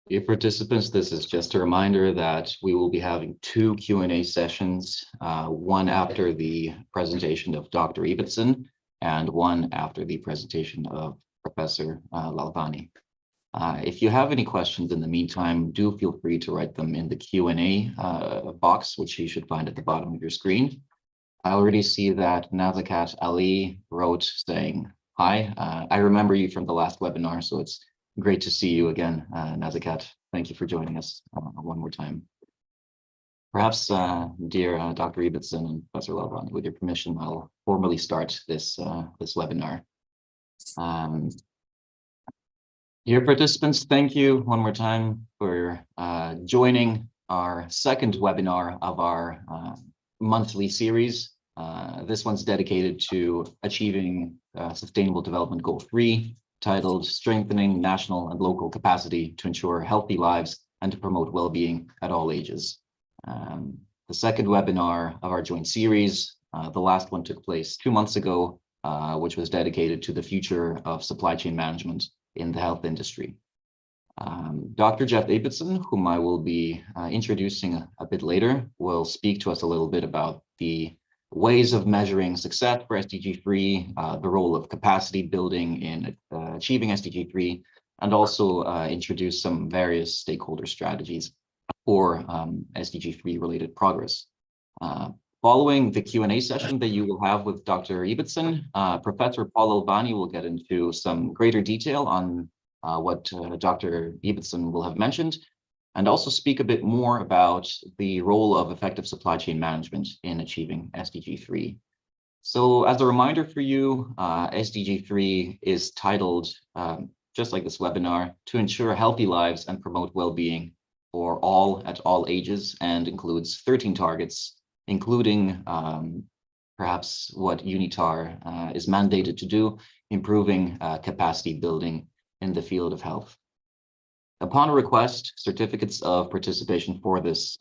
Dear participants, this is just a reminder that we will be having two Q&A sessions, one after the presentation of Dr. Ibbotson and one after the presentation of Professor Lalvani. If you have any questions in the meantime, do feel free to write them in the Q&A box, which you should find at the bottom of your screen. I already see that Nazakat Ali wrote saying, hi, I remember you from the last webinar, so it's great to see you again, Nazakat. Thank you for joining us one more time. Perhaps, dear Dr. Ibbotson and Professor Lalvani, with your permission, I'll formally start this webinar. Dear participants, thank you one more time for joining our second webinar of our monthly series. This one's dedicated to achieving Sustainable Development Goal 3, titled Strengthening National and Local Capacity to Ensure Healthy Lives and to Promote Well-Being at All Ages. The second webinar of our joint series, the last one took place 2 months ago, which was dedicated to the future of supply chain management in the health industry. Dr. Jeff Ibbotson, whom I will be introducing a bit later, will speak to us a little bit about the ways of measuring success for SDG3, the role of capacity building in achieving SDG3, and also introduce some various stakeholder strategies for SDG3 related progress. Following the Q&A session that you will have with Dr. Ibbotson, Professor Paul Lalvani will get into some greater detail on what Dr. Ibbotson will have mentioned, and also speak a bit more about the role of effective supply chain management in achieving SDG3. So as a reminder for you, SDG3 is titled, just like this webinar, to ensure healthy lives and promote well-being for all at all ages, and includes 13 targets, including perhaps what UNITAR is mandated to do, improving capacity building in the field of health. Upon request, certificates of participation for this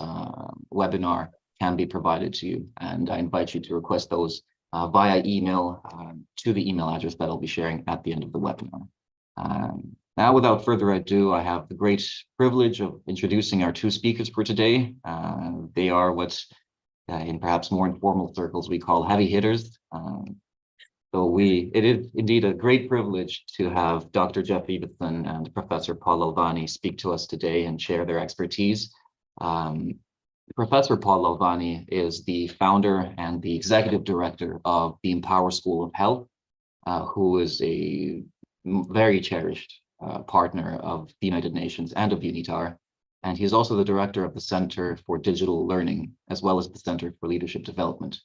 webinar can be provided to you, and I invite you to request those via email to the email address that I'll be sharing at the end of the webinar. Now, without further ado, I have the great privilege of introducing our two speakers for today. They are what, in perhaps more informal circles, we call heavy hitters. So it is indeed a great privilege to have Dr. Jeff Ibbotson and Professor Paul Lalvani speak to us today and share their expertise. Professor Paul Lalvani is the founder and the executive director of the Empower School of Health, who is a very cherished partner of the United Nations and of UNITAR. And he is also the director of the Center for Digital Learning, as well as the Center for Leadership Development.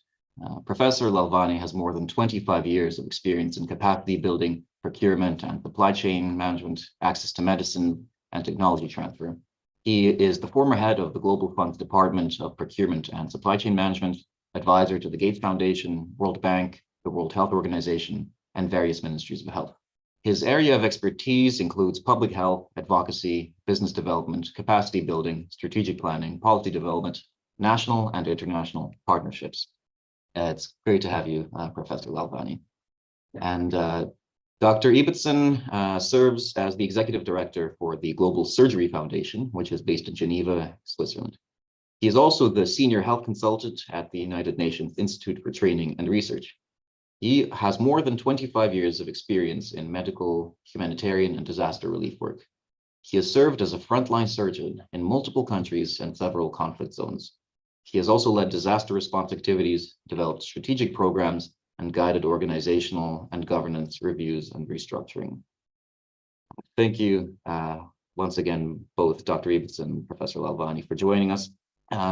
Professor Lalvani has more than 25 years of experience in capacity building, procurement and supply chain management, access to medicine, and technology transfer. He is the former head of the Global Funds Department of Procurement and Supply Chain Management, advisor to the Gates Foundation, World Bank, the World Health Organization, and various ministries of health. His area of expertise includes public health, advocacy, business development, capacity building, strategic planning, policy development, national and international partnerships. It's great to have you, Professor Lalvani. And Dr. Ibbotson serves as the executive director for the Global Surgery Foundation, which is based in Geneva, Switzerland. He is also the senior health consultant at the United Nations Institute for Training and Research. He has more than 25 years of experience in medical, humanitarian, and disaster relief work. He has served as a frontline surgeon in multiple countries and several conflict zones. He has also led disaster response activities, developed strategic programs, and guided organizational and governance reviews and restructuring. Thank you once again, both Dr. Ibbotson and Professor Lalvani, for joining us.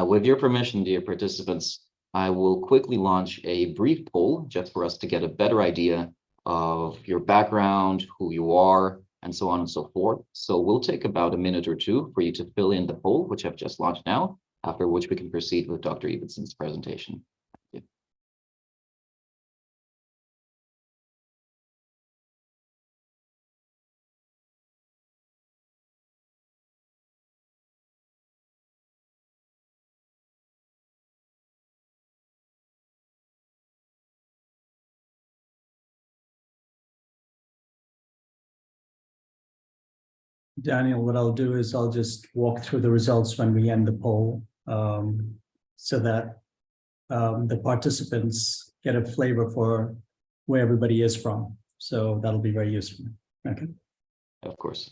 With your permission, dear participants, I will quickly launch a brief poll just for us to get a better idea of your background, who you are, and so on and so forth. So we'll take about a minute or two for you to fill in the poll, which I've just launched now, after which we can proceed with Dr. Ibbotson's presentation. Daniel, what I'll do is I'll just walk through the results when we end the poll, so that the participants get a flavor for where everybody is from. So that'll be very useful. Okay. Of course.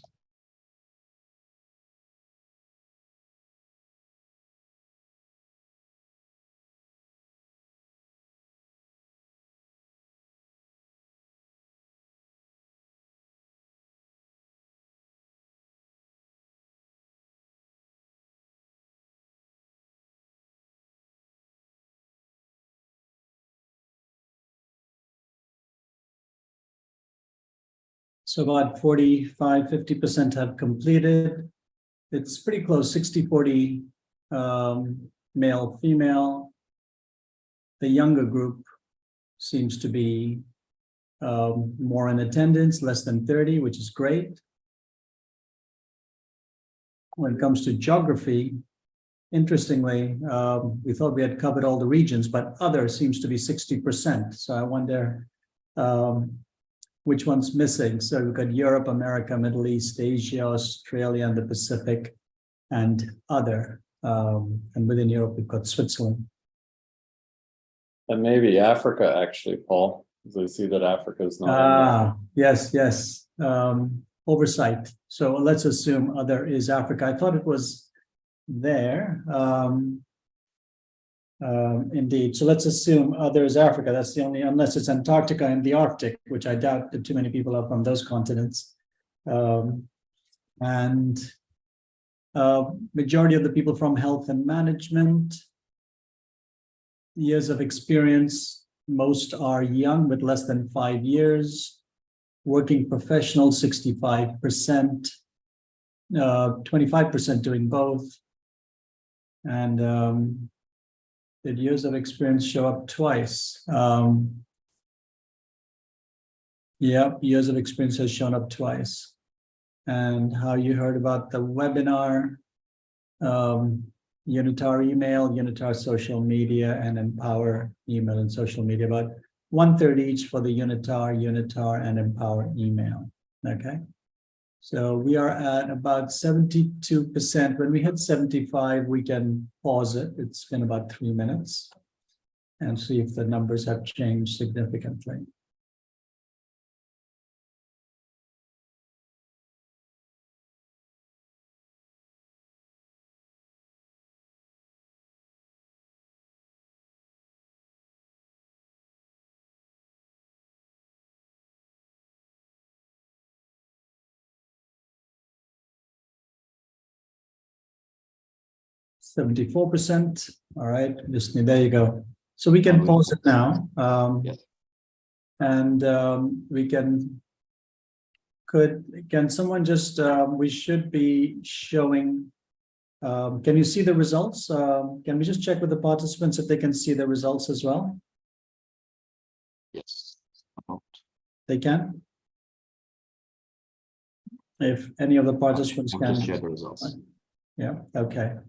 So about 45, 50% have completed. It's pretty close, 60-40 male, female. The younger group seems to be more in attendance, less than 30, which is great. When it comes to geography, interestingly, we thought we had covered all the regions, but other seems to be 60%. So I wonder which one's missing. So we've got Europe, America, Middle East, Asia, Australia, and the Pacific, and other. And within Europe, we've got Switzerland. And maybe Africa, actually, Paul, because I see that Africa is not. Yes, yes. Oversight. So let's assume other is Africa. I thought it was there. Indeed. So let's assume other is Africa. That's the only, unless it's Antarctica and the Arctic, which I doubt that too many people are from those continents. Majority of the people from health and management. Years of experience, most are young with less than 5 years. Working professionals, 65%, 25% doing both. And did years of experience show up twice? Yeah, years of experience has shown up twice. And how you heard about the webinar, Unitar email, Unitar social media, and Empower email and social media, about 1/3 each for the Unitar, and Empower email. Okay. So we are at about 72%. When we hit 75, we can pause it. It's been about 3 minutes and see if the numbers have changed significantly. %. All right, listening. There you go. So we can pause it now. Yes. And we can someone just we should be showing. Can you see the results? Can we just check with the participants if they can see the results as well? Yes. They can. If any of the participants I'll can just share the results. Yeah. Okay.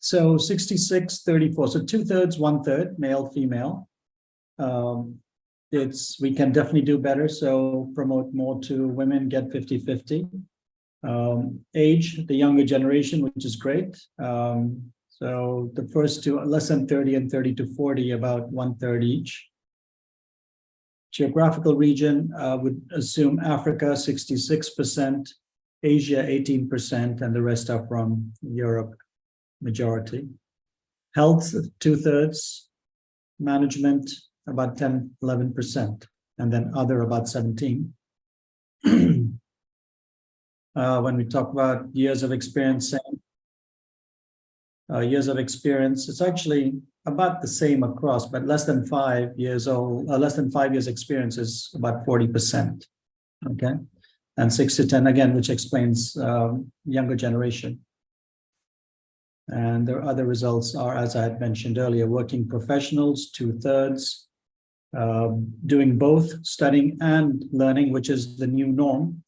So 66-34, so 2/3, 1/3, male, female. We can definitely do better. So promote more to women, get 50-50. Age, the younger generation, which is great. So the first two, less than 30 and 30-40, about 1/3 each. Geographical region, would assume Africa, 66%, Asia, 18%, and the rest are from Europe, majority. Health, 2/3, management, about 10-11%, and then other, about 17. When we talk about years of experience, it's actually about the same across, but less than 5 years old, less than 5 years experience is about 40%. Okay, and 6 to 10 again, which explains younger generation. And their other results are, as I had mentioned earlier, working professionals, 2/3, doing both studying and learning, which is the new norm.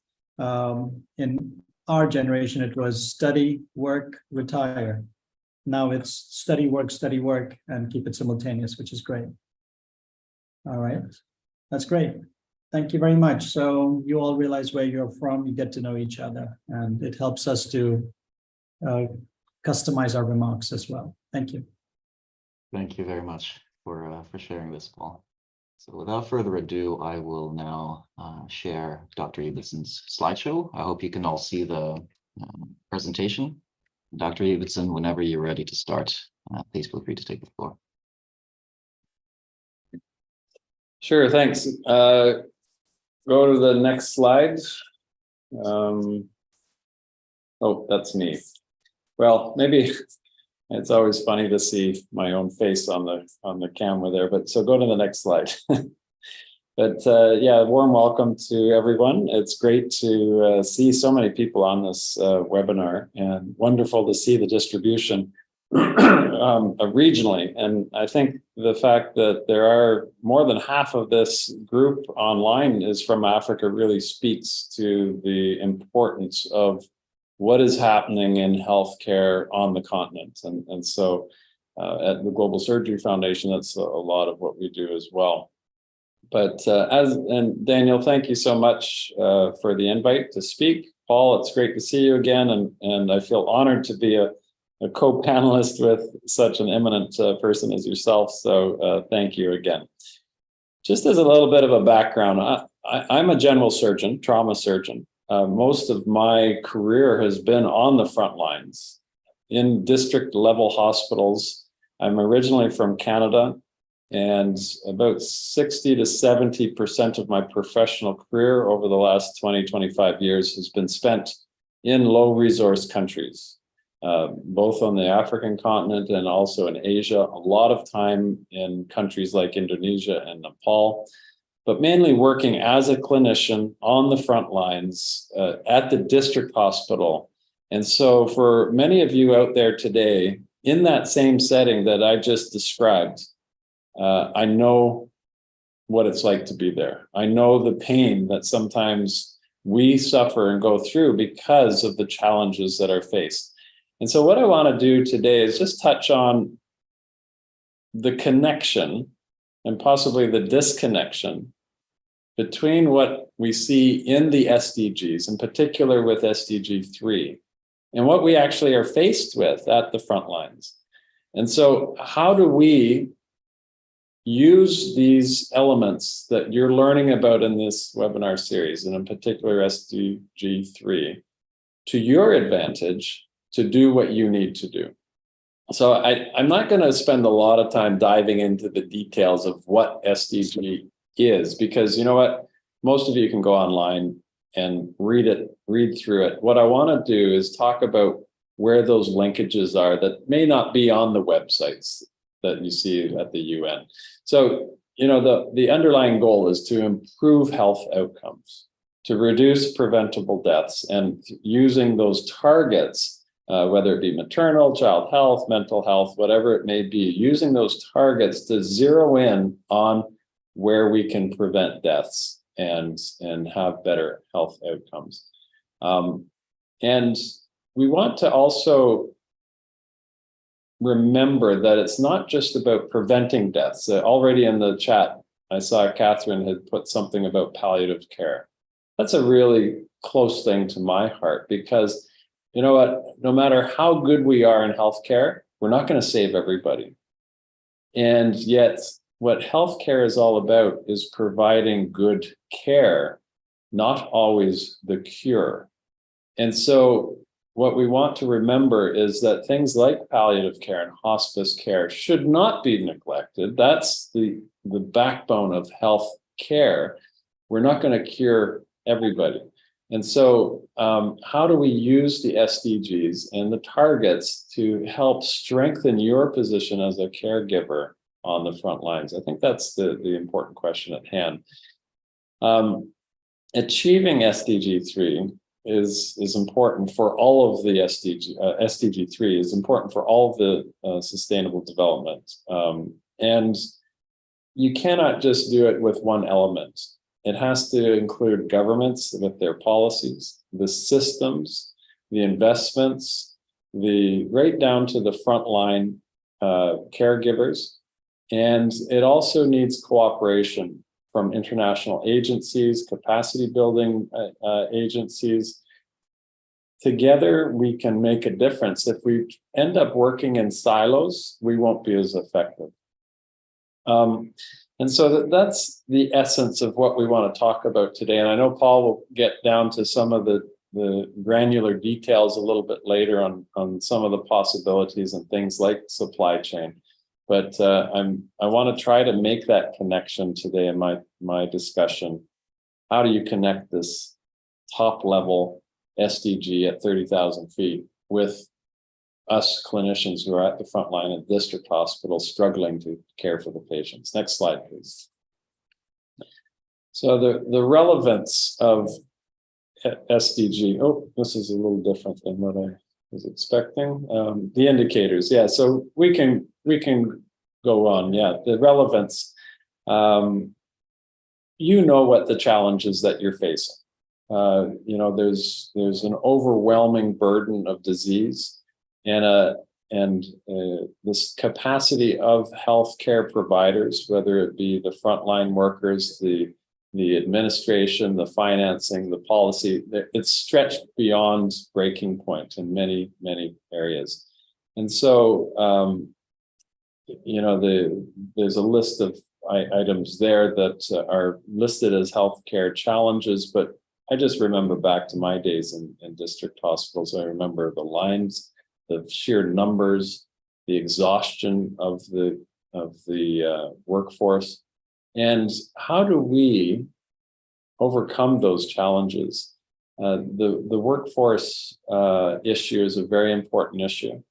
In our generation, it was study, work, retire. Now it's study, work, and keep it simultaneous, which is great. All right, that's great. Thank you very much. So you all realize where you're from, you get to know each other, and it helps us to customize our remarks as well. Thank you. Thank you very much for sharing this, Paul. So without further ado, I will now share Dr. Evidson's slideshow. I hope you can all see the presentation. Dr. Evidson, whenever you're ready to start, please feel free to take the floor. Sure, thanks. Go to the next slide. Oh, that's me. Well, maybe it's always funny to see my own face on the camera there, but so go to the next slide. But yeah, warm welcome to everyone. It's great to see so many people on this webinar, and wonderful to see the distribution regionally. And I think the fact that there are more than half of this group online is from Africa really speaks to the importance of what is happening in healthcare on the continent. And so at the Global Surgery Foundation, that's a lot of what we do as well. But and Daniel, thank you so much for the invite to speak. Paul, it's great to see you again. And I feel honored to be a co-panelist with such an eminent person as yourself. So thank you again. Just as a little bit of a background, I'm a general surgeon, trauma surgeon. Most of my career has been on the front lines in district level hospitals. I'm originally from Canada, and about 60 to 70% of my professional career over the last 20, 25 years has been spent in low resource countries. Both on the African continent and also in Asia, a lot of time in countries like Indonesia and Nepal, but mainly working as a clinician on the front lines at the district hospital. And so for many of you out there today, in that same setting that I just described, I know what it's like to be there. I know the pain that sometimes we suffer and go through because of the challenges that are faced. And so what I want to do today is just touch on the connection and possibly the disconnection between what we see in the SDGs, in particular with SDG3, and what we actually are faced with at the front lines. And so how do we use these elements that you're learning about in this webinar series, and in particular SDG3, to your advantage to do what you need to do? So I'm not going to spend a lot of time diving into the details of what SDG is, because you know what? Most of you can go online and read through it. What I want to do is talk about where those linkages are that may not be on the websites that you see at the UN. So, you know, the underlying goal is to improve health outcomes, to reduce preventable deaths, and using those targets, whether it be maternal, child health, mental health, whatever it may be, using those targets to zero in on where we can prevent deaths and have better health outcomes. And we want to also remember that it's not just about preventing deaths. Already in the chat, I saw Catherine had put something about palliative care. That's a really close thing to my heart, because you know what, no matter how good we are in healthcare, we're not going to save everybody. And yet what healthcare is all about is providing good care, not always the cure. And so what we want to remember is that things like palliative care and hospice care should not be neglected. That's the backbone of health care. We're not going to cure everybody. And so how do we use the SDGs and the targets to help strengthen your position as a caregiver on the front lines? I think that's the important question at hand. Achieving SDG3 is important for all of the SDG3 is important for all of the sustainable development. And you cannot just do it with one element. It has to include governments with their policies, the systems, the investments, right down to the frontline caregivers. And it also needs cooperation from international agencies, capacity building agencies. Together, we can make a difference. If we end up working in silos, we won't be as effective. And so that's the essence of what we want to talk about today. And I know Paul will get down to some of the granular details a little bit later on some of the possibilities and things like supply chain. But I want to try to make that connection today in my discussion. How do you connect this top level SDG at 30,000 feet with us clinicians who are at the front line at district hospitals struggling to care for the patients? Next slide, please. So the relevance of SDG, oh, this is a little different than what I was expecting. The indicators, yeah, so we can go on, yeah, the relevance. You know what the challenges that you're facing. You know, there's an overwhelming burden of disease and this capacity of healthcare providers, whether it be the frontline workers, the administration, the financing, the policy, it's stretched beyond breaking point in many, many areas. And so, you know, there's a list of items there that are listed as healthcare challenges, but I just remember back to my days in district hospitals. I remember the lines, the sheer numbers, the exhaustion of the workforce, and how do we overcome those challenges? The workforce issue is a very important issue.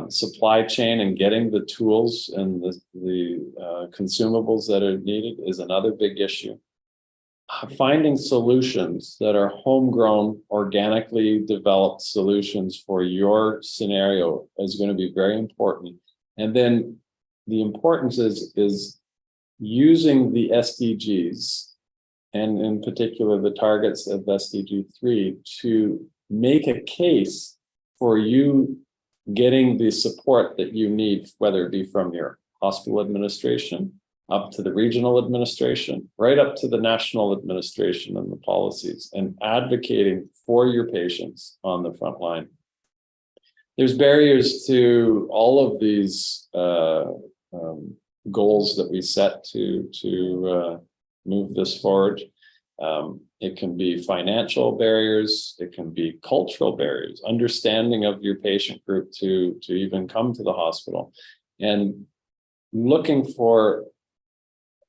Supply chain and getting the tools and the consumables that are needed is another big issue. Finding solutions that are homegrown, organically developed solutions for your scenario is going to be very important. And then the importance is using the SDGs, and in particular the targets of SDG3, to make a case for you getting the support that you need, whether it be from your hospital administration, up to the regional administration, right up to the national administration and the policies, and advocating for your patients on the front line. There's barriers to all of these goals that we set to move this forward. It can be financial barriers, it can be cultural barriers, understanding of your patient group to even come to the hospital, and looking for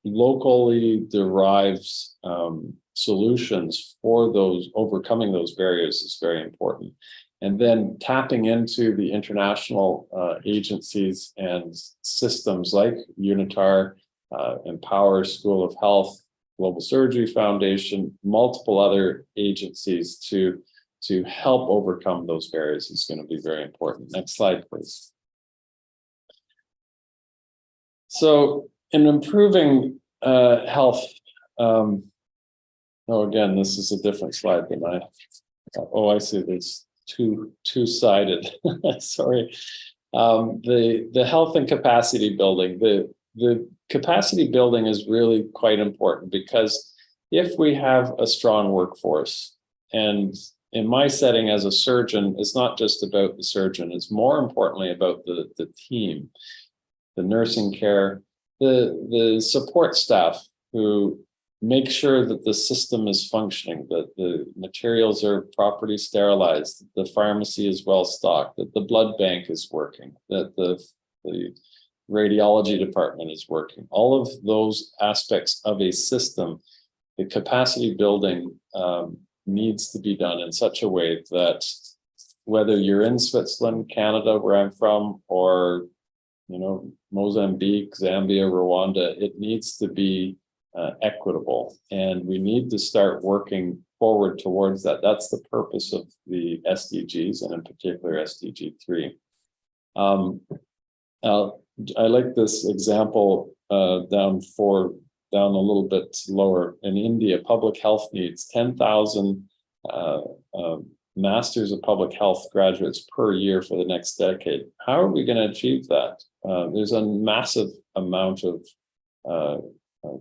locally derived solutions for those, overcoming those barriers is very important. And then tapping into the international agencies and systems like UNITAR, Empower School of Health, Global Surgery Foundation, multiple other agencies to help overcome those barriers is going to be very important. Next slide, please. So in improving health, oh, again, this is a different slide than I see, there's two-sided, sorry. The health and capacity building, the capacity building is really quite important, because if we have a strong workforce, and in my setting as a surgeon, it's not just about the surgeon, it's more importantly about the team, the nursing care, the support staff who make sure that the system is functioning, that the materials are properly sterilized, that the pharmacy is well stocked, that the blood bank is working, that the radiology department is working. All of those aspects of a system, the capacity building needs to be done in such a way that whether you're in Switzerland, Canada, where I'm from, or Mozambique, Zambia, Rwanda, it needs to be equitable, and we need to start working forward towards that. That's the purpose of the SDGs, and in particular SDG3. I like this example down a little bit lower. In India, public health needs 10,000 Masters of Public Health graduates per year for the next decade. How are we going to achieve that? There's a massive amount of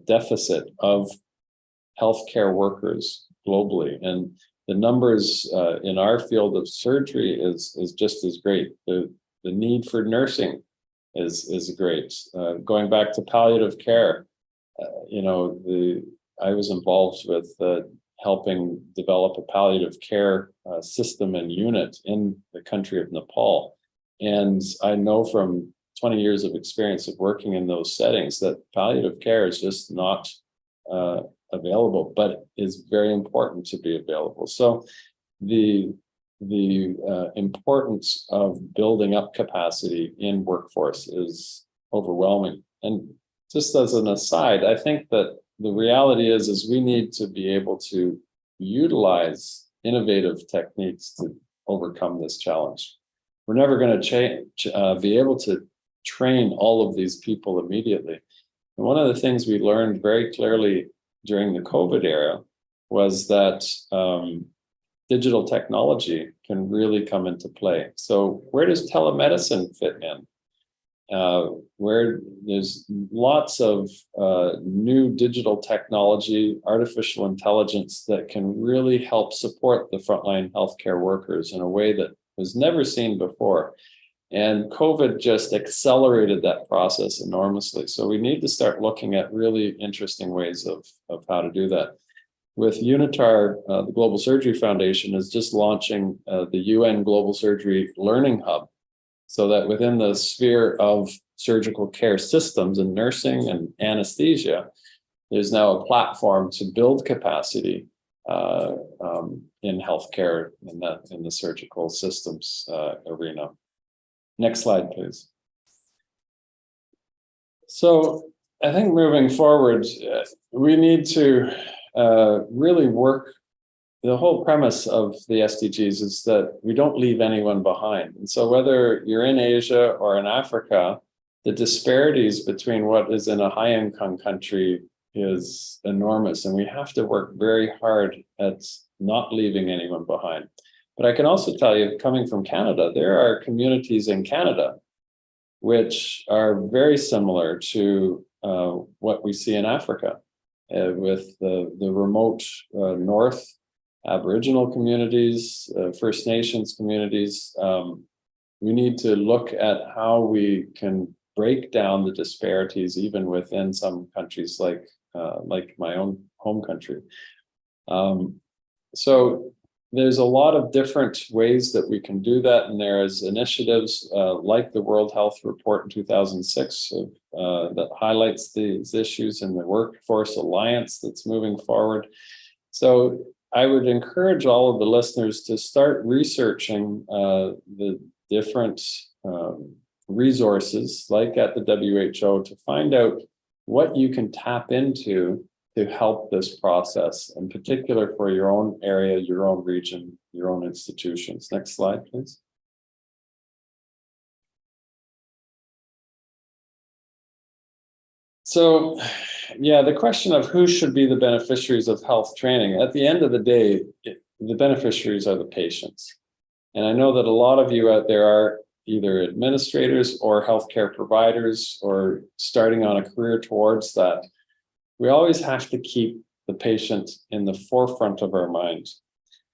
deficit of healthcare workers globally, and the numbers in our field of surgery is just as great. The need for nursing is great. Going back to palliative care, I was involved with helping develop a palliative care system and unit in the country of Nepal. And I know from 20 years of experience of working in those settings that palliative care is just not available, but is very important to be available. So the importance of building up capacity in workforce is overwhelming. And just as an aside, I think that the reality is we need to be able to utilize innovative techniques to overcome this challenge. We're never going to be able to train all of these people immediately. And one of the things we learned very clearly during the COVID era was that digital technology can really come into play. So where does telemedicine fit in? Where there's lots of new digital technology, artificial intelligence that can really help support the frontline healthcare workers in a way that was never seen before. And COVID just accelerated that process enormously. So we need to start looking at really interesting ways of how to do that. With UNITAR, the Global Surgery Foundation is just launching the UN Global Surgery Learning Hub, so that within the sphere of surgical care systems and nursing and anesthesia, there's now a platform to build capacity in healthcare in the surgical systems arena. Next slide, please. So I think moving forward, we need to really work. The whole premise of the SDGs is that we don't leave anyone behind. And so whether you're in Asia or in Africa, the disparities between what is in a high-income country is enormous. And we have to work very hard at not leaving anyone behind. But I can also tell you, coming from Canada, there are communities in Canada which are very similar to what we see in Africa, with the remote north, Aboriginal communities, First Nations communities. We need to look at how we can break down the disparities even within some countries like my own home country. So there's a lot of different ways that we can do that, and there's initiatives like the World Health Report in 2006 that highlights these issues, and the Workforce Alliance that's moving forward. So I would encourage all of the listeners to start researching the different resources, like at the WHO, to find out what you can tap into to help this process, in particular for your own area, your own region, your own institutions. Next slide, please. So, yeah, the question of who should be the beneficiaries of health training, at the end of the day, the beneficiaries are the patients. And I know that a lot of you out there are either administrators or healthcare providers or starting on a career towards that. We always have to keep the patient in the forefront of our minds.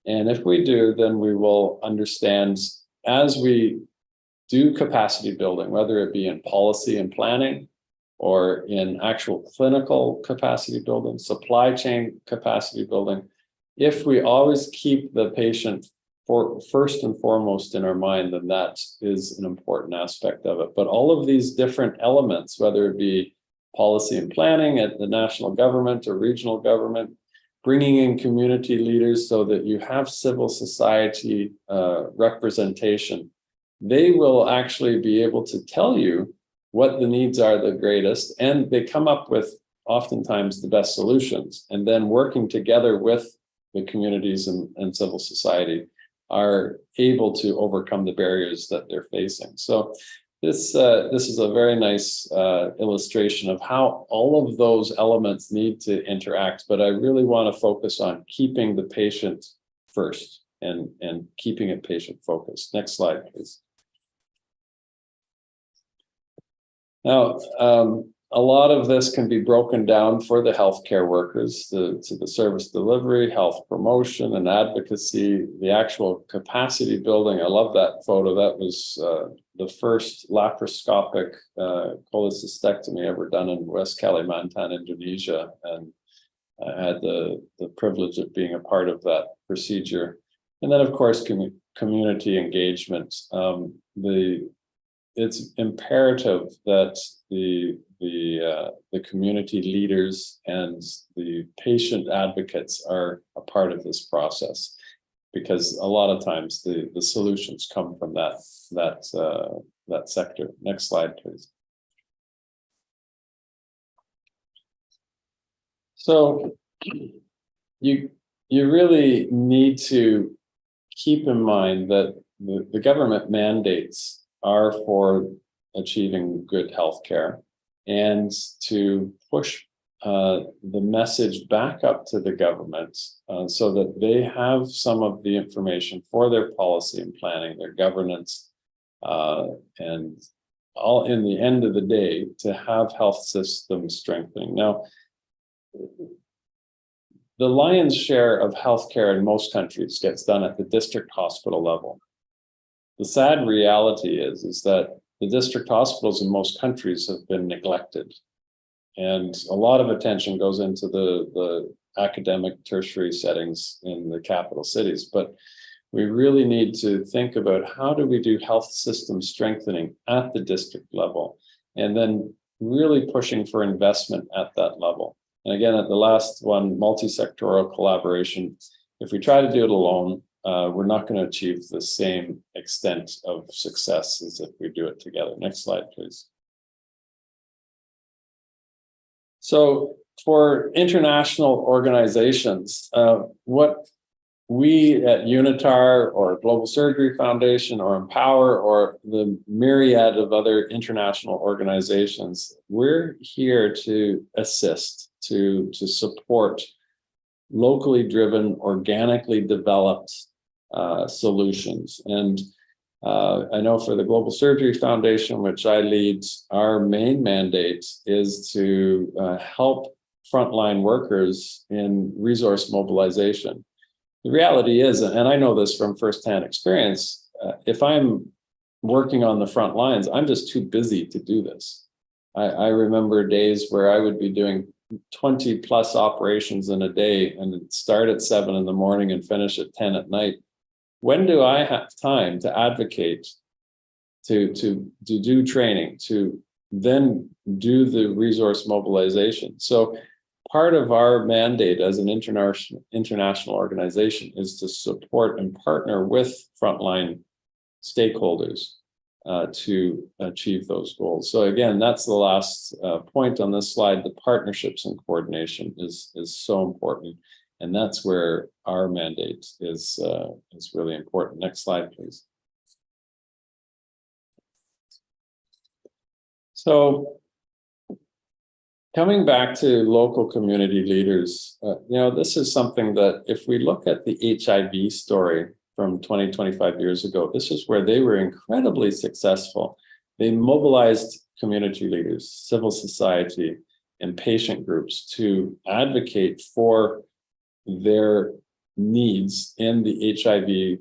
And if we do, then we will understand, as we do capacity building, whether it be in policy and planning or in actual clinical capacity building, supply chain capacity building, if we always keep the patient first and foremost in our mind, then that is an important aspect of it. But all of these different elements, whether it be policy and planning at the national government or regional government, bringing in community leaders so that you have civil society representation, they will actually be able to tell you what the needs are the greatest, and they come up with oftentimes the best solutions. And then working together with the communities and civil society are able to overcome the barriers that they're facing. So this is a very nice illustration of how all of those elements need to interact, but I really want to focus on keeping the patient first and keeping it patient focused. Next slide, please. Now, a lot of this can be broken down for the healthcare workers to the service delivery, health promotion and advocacy, the actual capacity building. I love that photo. That was the first laparoscopic cholecystectomy ever done in West Kalimantan, Indonesia. And I had the privilege of being a part of that procedure. And then, of course, community engagement. It's imperative that the community leaders and the patient advocates are a part of this process, because a lot of times the solutions come from that sector. Next slide, please. So you really need to keep in mind that the government mandates are for achieving good health care, and to push the message back up to the government so that they have some of the information for their policy and planning, their governance, and all in the end of the day to have health systems strengthening. Now, the lion's share of healthcare in most countries gets done at the district hospital level. The sad reality is that the district hospitals in most countries have been neglected. And a lot of attention goes into the academic tertiary settings in the capital cities. But we really need to think about how do we do health system strengthening at the district level, and then really pushing for investment at that level. And again, at the last one, multi-sectoral collaboration, if we try to do it alone, we're not going to achieve the same extent of success as if we do it together. Next slide, please. So for international organizations, what we at UNITAR or Global Surgery Foundation or Empower or the myriad of other international organizations, we're here to assist, to support locally driven, organically developed solutions. And I know for the Global Surgery Foundation, which I lead, our main mandate is to help frontline workers in resource mobilization. The reality is, and I know this from firsthand experience, if I'm working on the front lines, I'm just too busy to do this. I remember days where I would be doing 20 plus operations in a day and start at 7 in the morning and finish at 10 at night. When do I have time to advocate, to do training, to then do the resource mobilization? So part of our mandate as an international organization is to support and partner with frontline stakeholders to achieve those goals. So again, that's the last point on this slide. The partnerships and coordination is so important. And that's where our mandate is really important. Next slide, please. So coming back to local community leaders, this is something that if we look at the HIV story from 25 years ago, this is where they were incredibly successful. They mobilized community leaders, civil society, and patient groups to advocate for their needs in the HIV,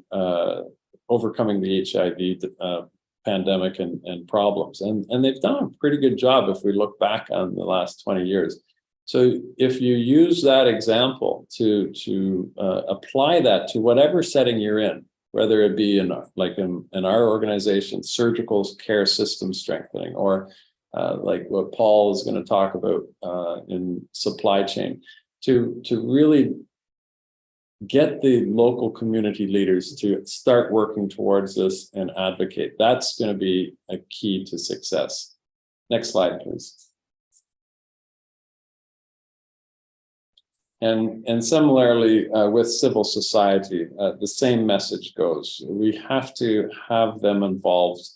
overcoming the HIV pandemic and problems. And they've done a pretty good job if we look back on the last 20 years. So if you use that example to apply that to whatever setting you're in, whether it be in our organization, surgical care system strengthening, or like what Paul is going to talk about in supply chain, to really get the local community leaders to start working towards this and advocate. That's going to be a key to success. Next slide, please. And similarly with civil society, the same message goes. We have to have them involved,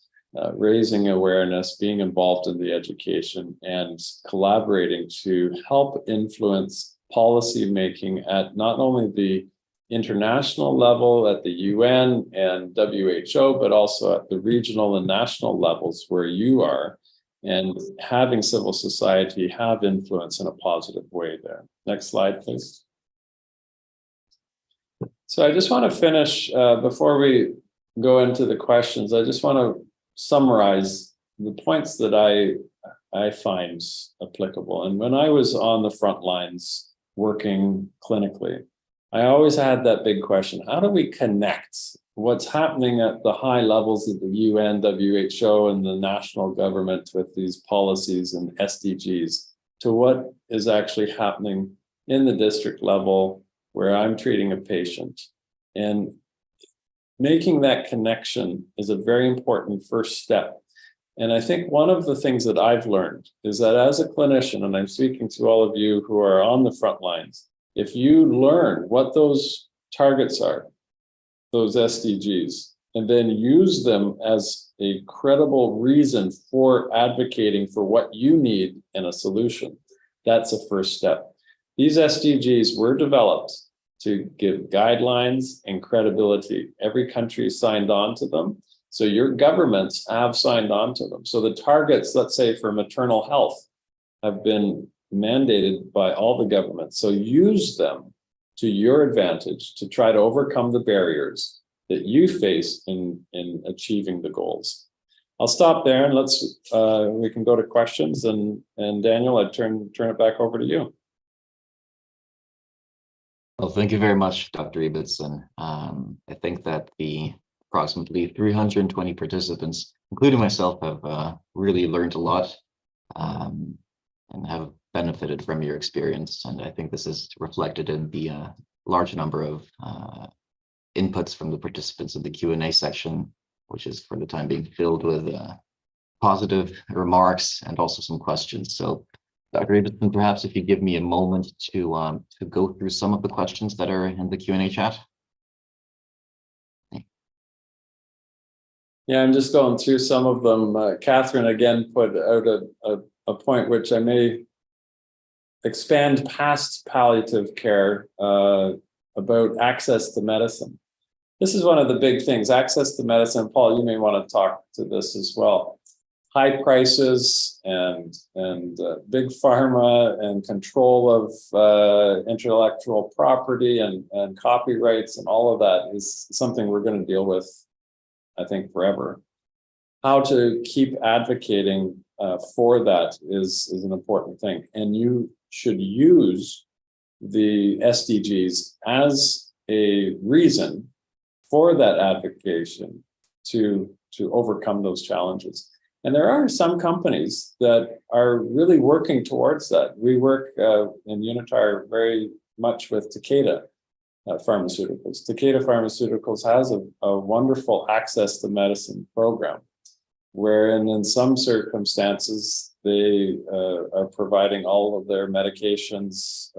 raising awareness, being involved in the education, and collaborating to help influence policy making at not only the international level at the UN and WHO, but also at the regional and national levels where you are, and having civil society have influence in a positive way there. Next slide, please. So I just want to finish, before we go into the questions, I just want to summarize the points that I find applicable. And when I was on the front lines working clinically, I always had that big question: how do we connect what's happening at the high levels of the UN, WHO, and the national government with these policies and SDGs to what is actually happening in the district level where I'm treating a patient? And making that connection is a very important first step. And I think one of the things that I've learned is that as a clinician, and I'm speaking to all of you who are on the front lines, if you learn what those targets are, those SDGs, and then use them as a credible reason for advocating for what you need in a solution, that's a first step. These SDGs were developed to give guidelines and credibility. Every country signed on to them. So your governments have signed on to them. So the targets, let's say for maternal health, have been mandated by all the governments. So use them to your advantage to try to overcome the barriers that you face in achieving the goals. I'll stop there and we can go to questions, and Daniel, I turn it back over to you. Well, thank you very much, Dr. Ibbotson. I think that the approximately 320 participants, including myself, have really learned a lot and have benefited from your experience. And I think this is reflected in the large number of inputs from the participants in the Q&A section, which is for the time being filled with positive remarks and also some questions. So Dr. Ibbotson, perhaps if you give me a moment to go through some of the questions that are in the Q&A chat. Yeah, I'm just going through some of them. Catherine again put out a point which I may expand past palliative care about access to medicine. This is one of the big things, access to medicine. Paul, you may want to talk to this as well. High prices and big pharma and control of intellectual property and copyrights and all of that is something we're going to deal with, I think, forever. How to keep advocating for that is an important thing. And you should use the SDGs as a reason for that advocation to overcome those challenges. And there are some companies that are really working towards that. We work in Unitar very much with Takeda Pharmaceuticals. Takeda Pharmaceuticals has a wonderful access to medicine program, wherein in some circumstances, they are providing all of their medications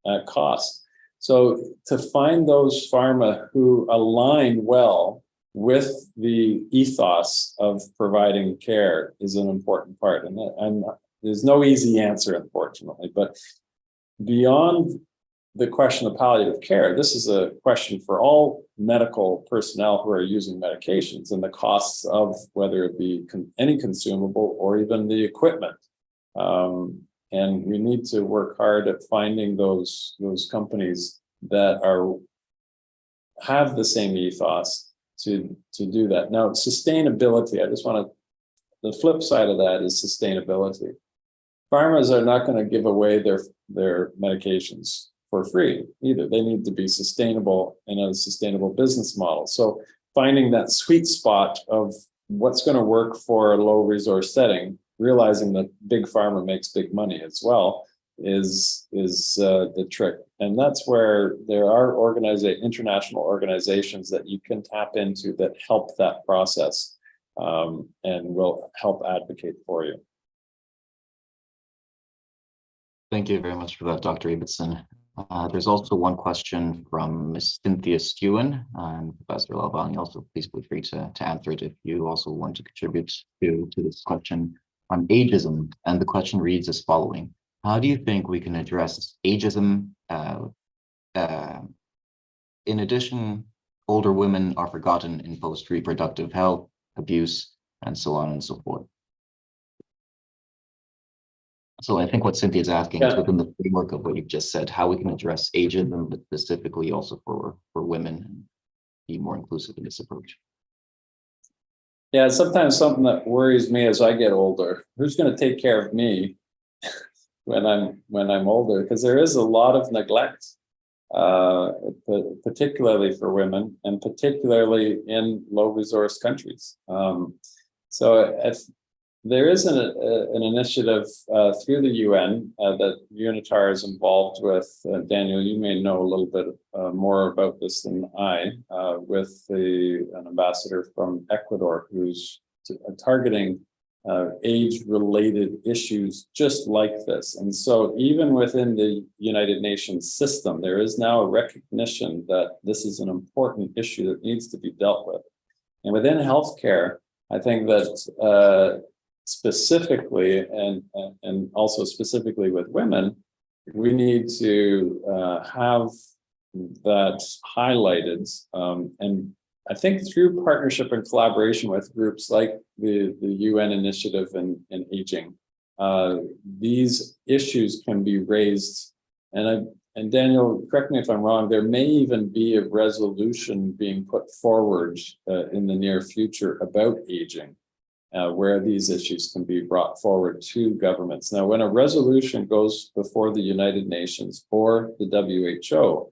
at cost. So to find those pharma who align well with the ethos of providing care is an important part. And there's no easy answer, unfortunately, but beyond the question of palliative care, this is a question for all medical personnel who are using medications and the costs of whether it be any consumable or even the equipment. And we need to work hard at finding those companies that have the same ethos to do that. Now, sustainability, the flip side of that is sustainability. Pharmas are not going to give away their medications for free either. They need to be sustainable in a sustainable business model. So finding that sweet spot of what's going to work for a low resource setting, realizing that big pharma makes big money as well, is the trick. And that's where there are international organizations that you can tap into that help that process and will help advocate for you. Thank you very much for that, Dr. Ibbotson. There's also one question from Ms. Cynthia Stewin, and Professor Lalvani, also please feel free to answer it if you also want to contribute to this question on ageism. And the question reads as following: how do you think we can address ageism? In addition, older women are forgotten in post-reproductive health, abuse, and so on and so forth. So I think what Cynthia's asking is Yeah. within the framework of what you've just said, how we can address ageism, but specifically also for women and be more inclusive in this approach. Yeah, sometimes something that worries me as I get older, who's going to take care of me when I'm older? Because there is a lot of neglect, particularly for women and particularly in low resource countries. So if there is an initiative through the UN that UNITAR is involved with. Daniel, you may know a little bit more about this than I, with an ambassador from Ecuador who's targeting age-related issues just like this. And so even within the United Nations system, there is now a recognition that this is an important issue that needs to be dealt with. And within healthcare, I think that specifically and also specifically with women, we need to have that highlighted. And I think through partnership and collaboration with groups like the UN Initiative in Aging, these issues can be raised. And Daniel, correct me if I'm wrong, there may even be a resolution being put forward in the near future about aging. Where these issues can be brought forward to governments. Now, when a resolution goes before the United Nations or the WHO,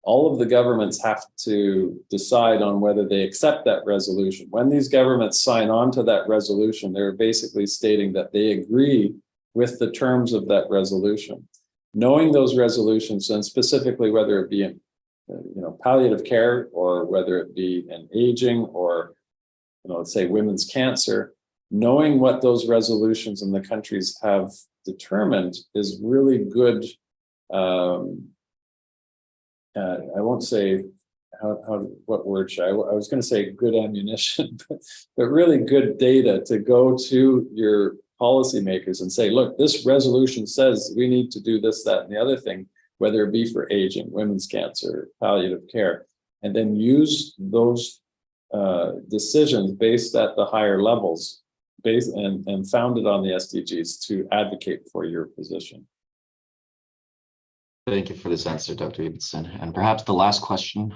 all of the governments have to decide on whether they accept that resolution. When these governments sign on to that resolution, they're basically stating that they agree with the terms of that resolution. Knowing those resolutions, and specifically whether it be in palliative care or whether it be in aging or let's say women's cancer, knowing what those resolutions in the countries have determined is really good. I won't say what word should I was going to say good ammunition, but really good data to go to your policymakers and say, look, this resolution says we need to do this, that, and the other thing, whether it be for aging, women's cancer, palliative care, and then use those decisions based at the higher levels, based and founded on the SDGs to advocate for your position. Thank you for this answer, Dr. Ibbotson. And perhaps the last question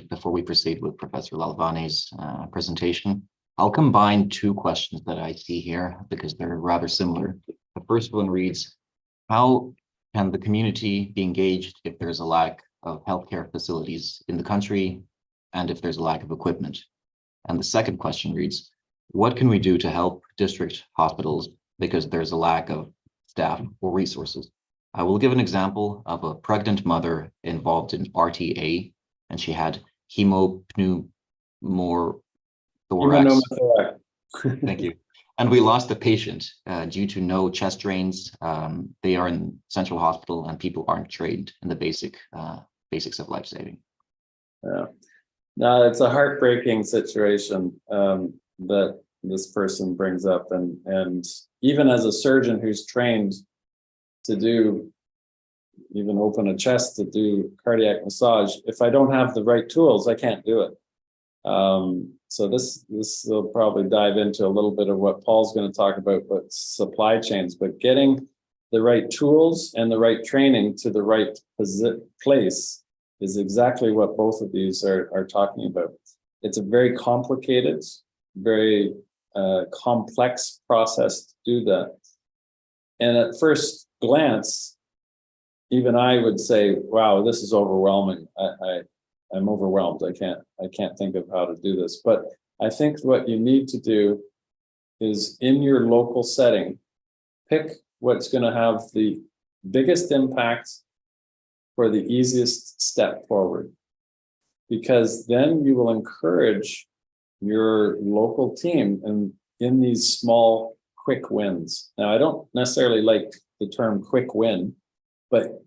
before we proceed with Professor Lalvane's presentation. I'll combine two questions that I see here because they're rather similar. The first one reads, how can the community be engaged if there's a lack of healthcare facilities in the country and if there's a lack of equipment? And the second question reads, what can we do to help district hospitals because there's a lack of staff or resources? I will give an example of a pregnant mother involved in RTA, and she had hemopneumothorax. Thank you. And we lost the patient due to no chest drains. They are in central hospital and people aren't trained in the basics of life saving. Yeah. No, it's a heartbreaking situation that this person brings up, and even as a surgeon who's trained to do, even open a chest to do cardiac massage, if I don't have the right tools, I can't do it. So this will probably dive into a little bit of what Paul's going to talk about, but supply chains, but getting the right tools and the right training to the right place is exactly what both of these are talking about. It's a very complicated, very complex process to do that. And at first glance, even I would say, wow, this is overwhelming. I'm overwhelmed. I can't think of how to do this. But I think what you need to do is in your local setting, pick what's going to have the biggest impact for the easiest step forward, because then you will encourage your local team in these small, quick wins. Now, I don't necessarily like the term quick win, but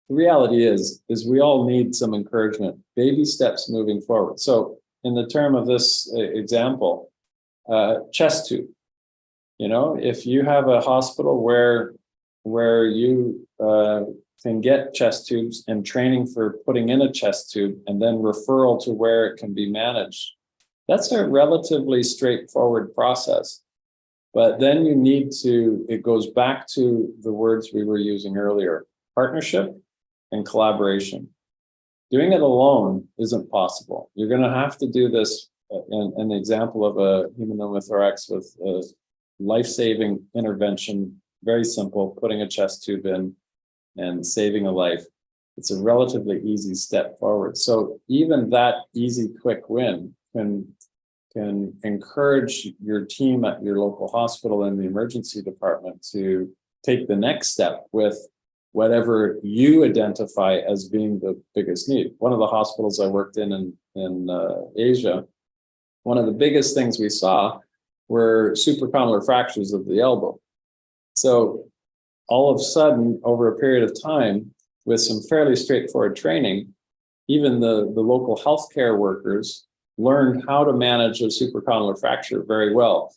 the reality is we all need some encouragement, baby steps moving forward. So in the term of this example, chest tube, if you have a hospital where you can get chest tubes and training for putting in a chest tube and then referral to where it can be managed, that's a relatively straightforward process. But then you need to, it goes back to the words we were using earlier, partnership and collaboration. Doing it alone isn't possible. You're going to have to do this in the example of a human pneumothorax with a life-saving intervention, very simple, putting a chest tube in and saving a life. It's a relatively easy step forward. So even that easy, quick win can encourage your team at your local hospital and the emergency department to take the next step with whatever you identify as being the biggest need. One of the hospitals I worked in Asia, one of the biggest things we saw were supracondylar fractures of the elbow. So all of a sudden, over a period of time, with some fairly straightforward training, even the local healthcare workers learned how to manage a supracondylar fracture very well.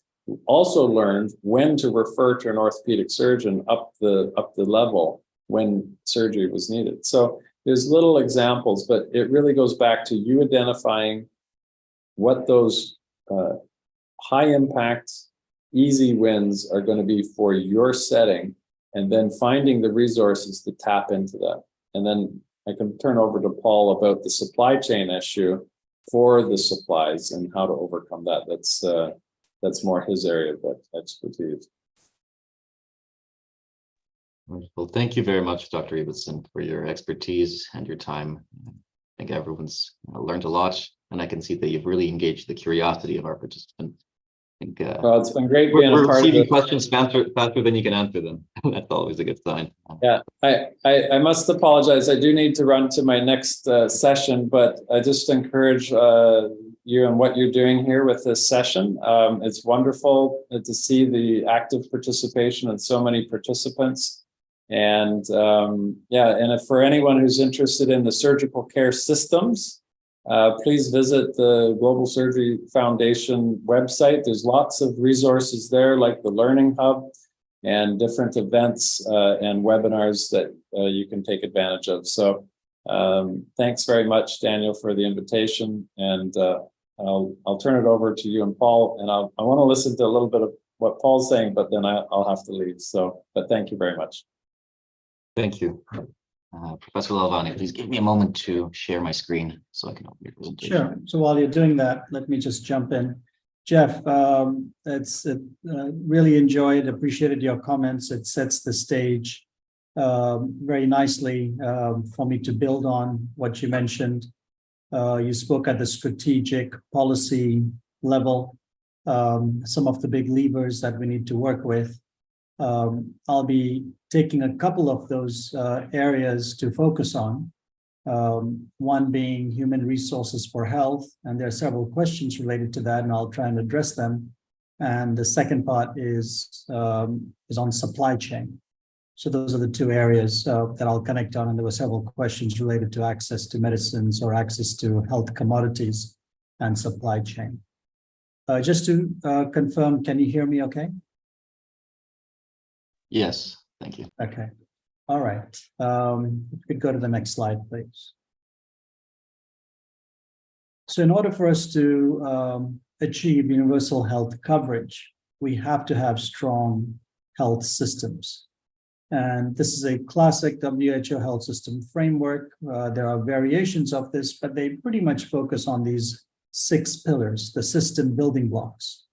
Also learned when to refer to an orthopedic surgeon up the level when surgery was needed. So there's little examples, but it really goes back to you identifying what those high impact, easy wins are going to be for your setting, and then finding the resources to tap into that. And then I can turn over to Paul about the supply chain issue for the supplies and how to overcome that. That's more his area of expertise. Wonderful. Thank you very much, Dr. Evenson, for your expertise and your time. I think everyone's learned a lot, and I can see that you've really engaged the curiosity of our participants. I think, well, it's been great being we're a part of receiving it. questions faster than you can answer them. That's always a good sign. Yeah, I must apologize. I do need to run to my next session, but I just encourage you and what you're doing here with this session. It's wonderful to see the active participation of so many participants. And yeah, and if for anyone who's interested in the surgical care systems, please visit the Global Surgery Foundation website. There's lots of resources there, like the Learning Hub and different events and webinars that you can take advantage of. So thanks very much, Daniel, for the invitation. And I'll turn it over to you and Paul. And I want to listen to a little bit of what Paul's saying, but then I'll have to leave. So, but thank you very much. Thank you. Professor Lalvani, please give me a moment to share my screen so I can open your presentation. Sure. So while you're doing that, let me just jump in. Jeff, really enjoyed, appreciated your comments. It sets the stage very nicely for me to build on what you mentioned. You spoke at the strategic policy level, some of the big levers that we need to work with. I'll be taking a couple of those areas to focus on. One being human resources for health, and there are several questions related to that, and I'll try and address them. And the second part is on supply chain. So those are the two areas that I'll connect on, and there were several questions related to access to medicines or access to health commodities and supply chain. Just to confirm, can you hear me okay? Yes, thank you. Okay. All right. If you could go to the next slide, please. So in order for us to achieve universal health coverage, we have to have strong health systems. And this is a classic WHO health system framework. There are variations of this, but they pretty much focus on these 6 pillars, the system building blocks: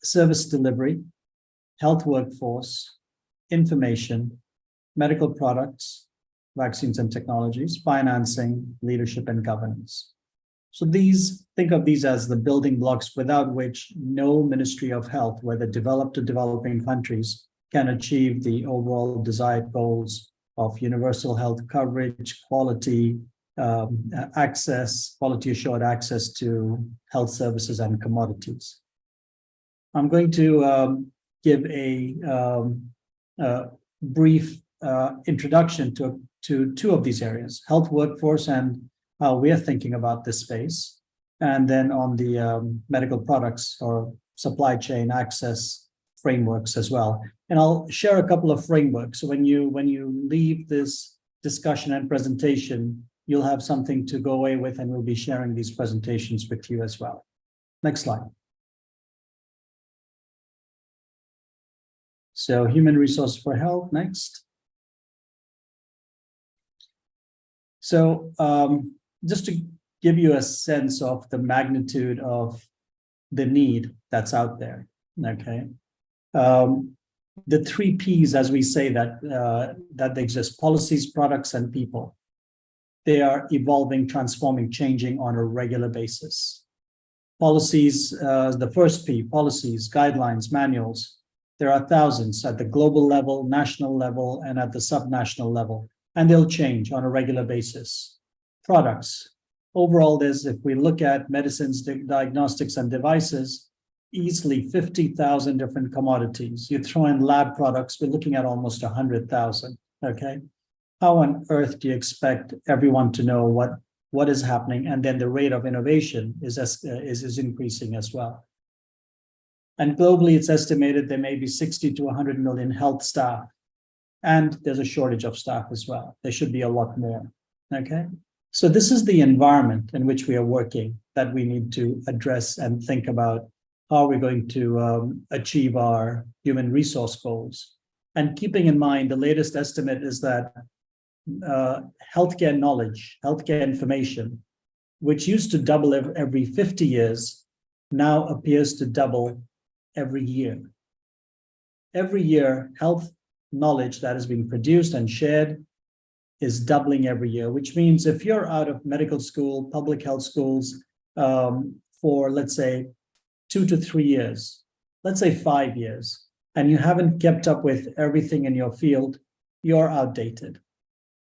service delivery, health workforce, information, medical products, vaccines and technologies, financing, leadership, and governance. So think of these as the building blocks without which no Ministry of Health, whether developed or developing countries, can achieve the overall desired goals of universal health coverage, quality, quality assured access to health services and commodities. I'm going to give a brief introduction to 2 of these areas: health workforce and how we're thinking about this space, and then on the medical products or supply chain access frameworks as well. And I'll share a couple of frameworks. So when you leave this discussion and presentation, you'll have something to go away with, and we'll be sharing these presentations with you as well. Next slide. So human resource for health, next. So just to give you a sense of the magnitude of the need that's out there, okay? The 3 Ps, as we say, that they exist: policies, products, and people. They are evolving, transforming, changing on a regular basis. Policies, the first P, policies, guidelines, manuals. There are thousands at the global level, national level, and at the subnational level, and they'll change on a regular basis. Products. Overall, if we look at medicines, diagnostics, and devices, easily 50,000 different commodities. You throw in lab products, we're looking at almost 100,000, okay? How on earth do you expect everyone to know what is happening? And then the rate of innovation is increasing as well. And globally, it's estimated there may be 60 to 100 million health staff. And there's a shortage of staff as well. There should be a lot more, okay? So this is the environment in which we are working that we need to address and think about how we're going to achieve our human resource goals. And keeping in mind, the latest estimate is that healthcare knowledge, healthcare information, which used to double every 50 years, now appears to double every year. Every year, health knowledge that is being produced and shared is doubling every year, which means if you're out of medical school, public health schools for, let's say, 2 to 3 years, let's say 5 years, and you haven't kept up with everything in your field, you're outdated,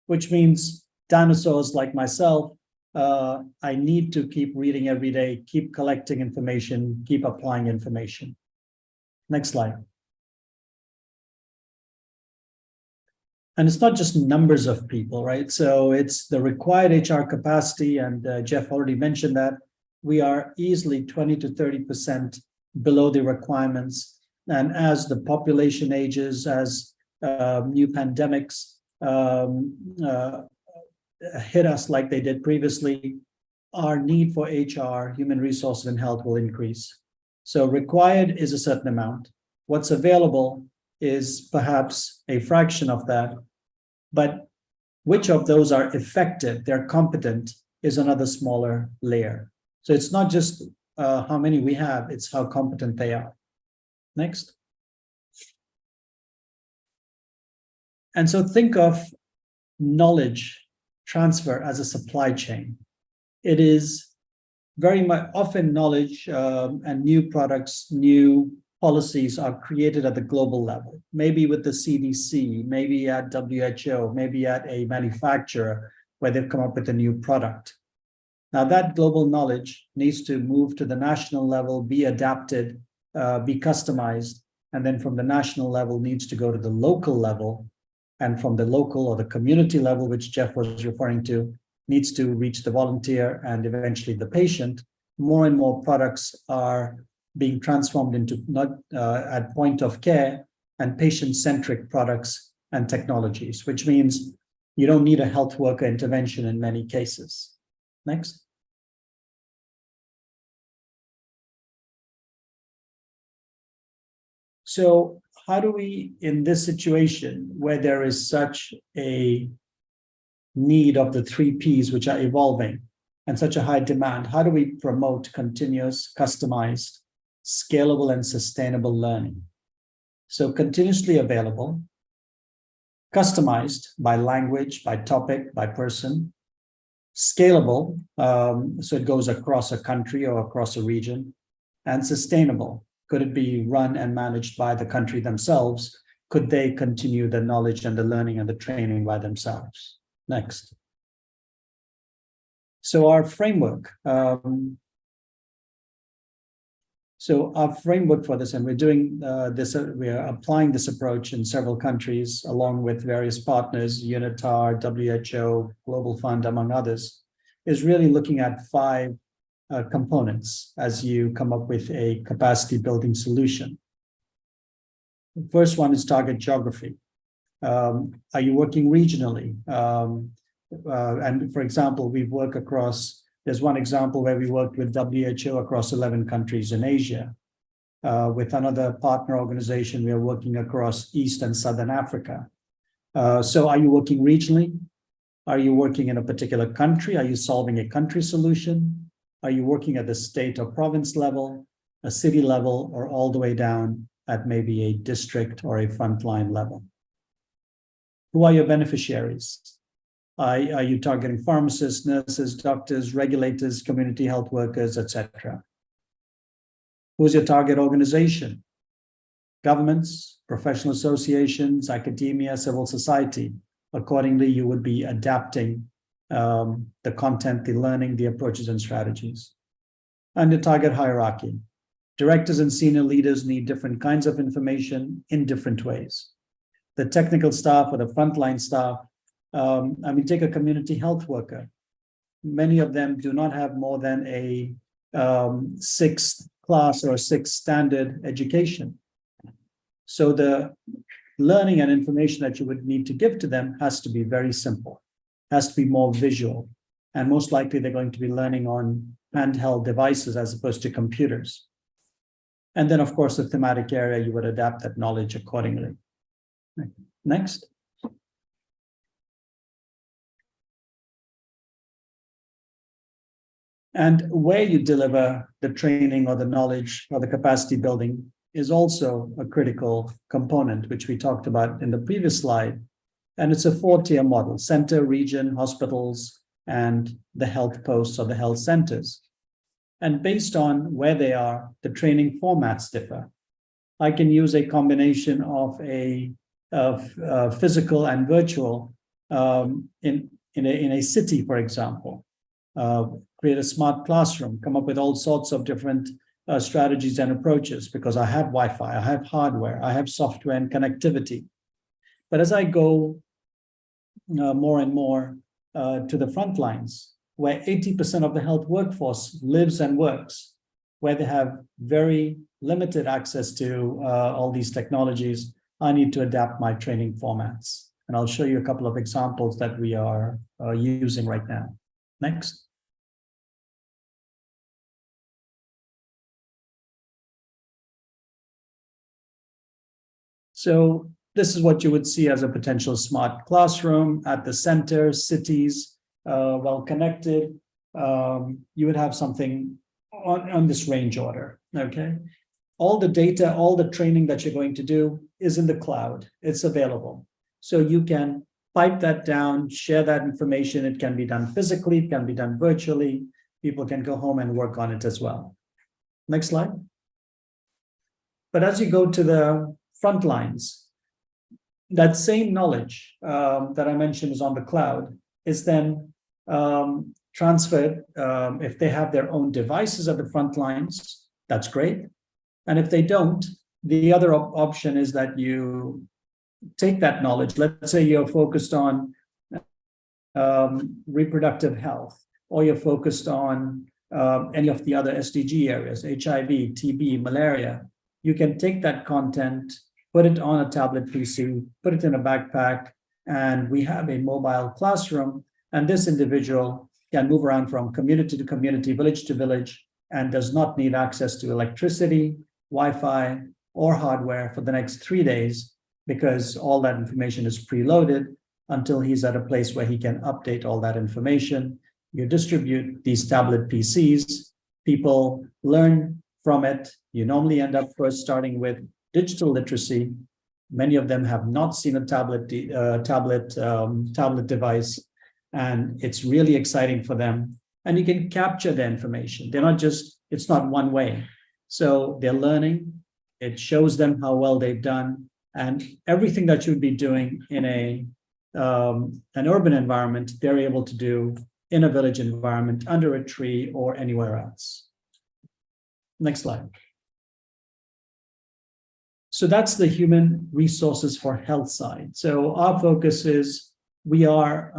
which means dinosaurs like myself, I need to keep reading every day, keep collecting information, keep applying information. Next slide. And it's not just numbers of people, right? So it's the required HR capacity, and Jeff already mentioned that. We are easily 20 to 30% below the requirements. And as the population ages, as new pandemics hit us like they did previously, our need for HR, human resources, and health will increase. So required is a certain amount. What's available is perhaps a fraction of that, but which of those are effective, they're competent, is another smaller layer. So it's not just how many we have, it's how competent they are. Next. And so think of knowledge transfer as a supply chain. It is very much often knowledge and new products, new policies are created at the global level, maybe with the CDC, maybe at WHO, maybe at a manufacturer where they've come up with a new product. Now that global knowledge needs to move to the national level, be adapted, be customized, and then from the national level needs to go to the local level, and from the local or the community level, which Jeff was referring to, needs to reach the volunteer and eventually the patient. More and more products are being transformed into not at point of care and patient-centric products and technologies, which means you don't need a health worker intervention in many cases. Next. So how do we, in this situation where there is such a need of the 3 Ps which are evolving and such a high demand, how do we promote continuous, customized, scalable, and sustainable learning? So continuously available, customized by language, by topic, by person, scalable, so it goes across a country or across a region, and sustainable. Could it be run and managed by the country themselves? Could they continue the knowledge and the learning and the training by themselves? Next. So our framework. So our framework for this, and we're doing this, we are applying this approach in several countries, along with various partners, UNITAR, WHO, Global Fund, among others, is really looking at 5 components as you come up with a capacity building solution. The first one is target geography. Are you working regionally? And for example, we've worked across, there's one example where we worked with WHO across 11 countries in Asia. With another partner organization, we are working across East and Southern Africa. So are you working regionally? Are you working in a particular country? Are you solving a country solution? Are you working at the state or province level, a city level, or all the way down at maybe a district or a frontline level? Who are your beneficiaries? Are you targeting pharmacists, nurses, doctors, regulators, community health workers, etc.? Who's your target organization? Governments, professional associations, academia, civil society. Accordingly, you would be adapting the content, the learning, the approaches and strategies. And the target hierarchy. Directors and senior leaders need different kinds of information in different ways. The technical staff or the frontline staff, take a community health worker. Many of them do not have more than a sixth class or sixth standard education. So the learning and information that you would need to give to them has to be very simple, has to be more visual, and most likely they're going to be learning on handheld devices as opposed to computers. And then, of course, the thematic area, you would adapt that knowledge accordingly. Next. And where you deliver the training or the knowledge or the capacity building is also a critical component, which we talked about in the previous slide. And it's a 4-tier model: center, region, hospitals, and the health posts or the health centers. And based on where they are, the training formats differ. I can use a combination of physical and virtual in a city, for example. Create a smart classroom, come up with all sorts of different strategies and approaches, because I have Wi-Fi, I have hardware, I have software and connectivity. But as I go more and more to the front lines, where 80% of the health workforce lives and works, where they have very limited access to all these technologies, I need to adapt my training formats. And I'll show you a couple of examples that we are using right now. Next. So this is what you would see as a potential smart classroom at the center, cities, well connected. You would have something on this range order, okay? All the data, all the training that you're going to do is in the cloud. It's available. So you can pipe that down, share that information. It can be done physically, it can be done virtually. People can go home and work on it as well. Next slide. But as you go to the front lines, that same knowledge that I mentioned is on the cloud is then transferred. If they have their own devices at the front lines, that's great. And if they don't, the other option is that you take that knowledge. Let's say you're focused on reproductive health, or you're focused on any of the other SDG areas, HIV, TB, malaria. You can take that content, put it on a tablet PC, put it in a backpack, and we have a mobile classroom. And this individual can move around from community to community, village to village, and does not need access to electricity, Wi-Fi, or hardware for the next 3 days, because all that information is preloaded until he's at a place where he can update all that information. You distribute these tablet PCs, people learn from it. You normally end up first starting with digital literacy. Many of them have not seen a tablet device, and it's really exciting for them. And you can capture the information. They're not just, it's not one way. So they're learning. It shows them how well they've done, and everything that you'd be doing in an urban environment, they're able to do in a village environment, under a tree, or anywhere else. Next slide. So that's the human resources for health side. So our focus is, we are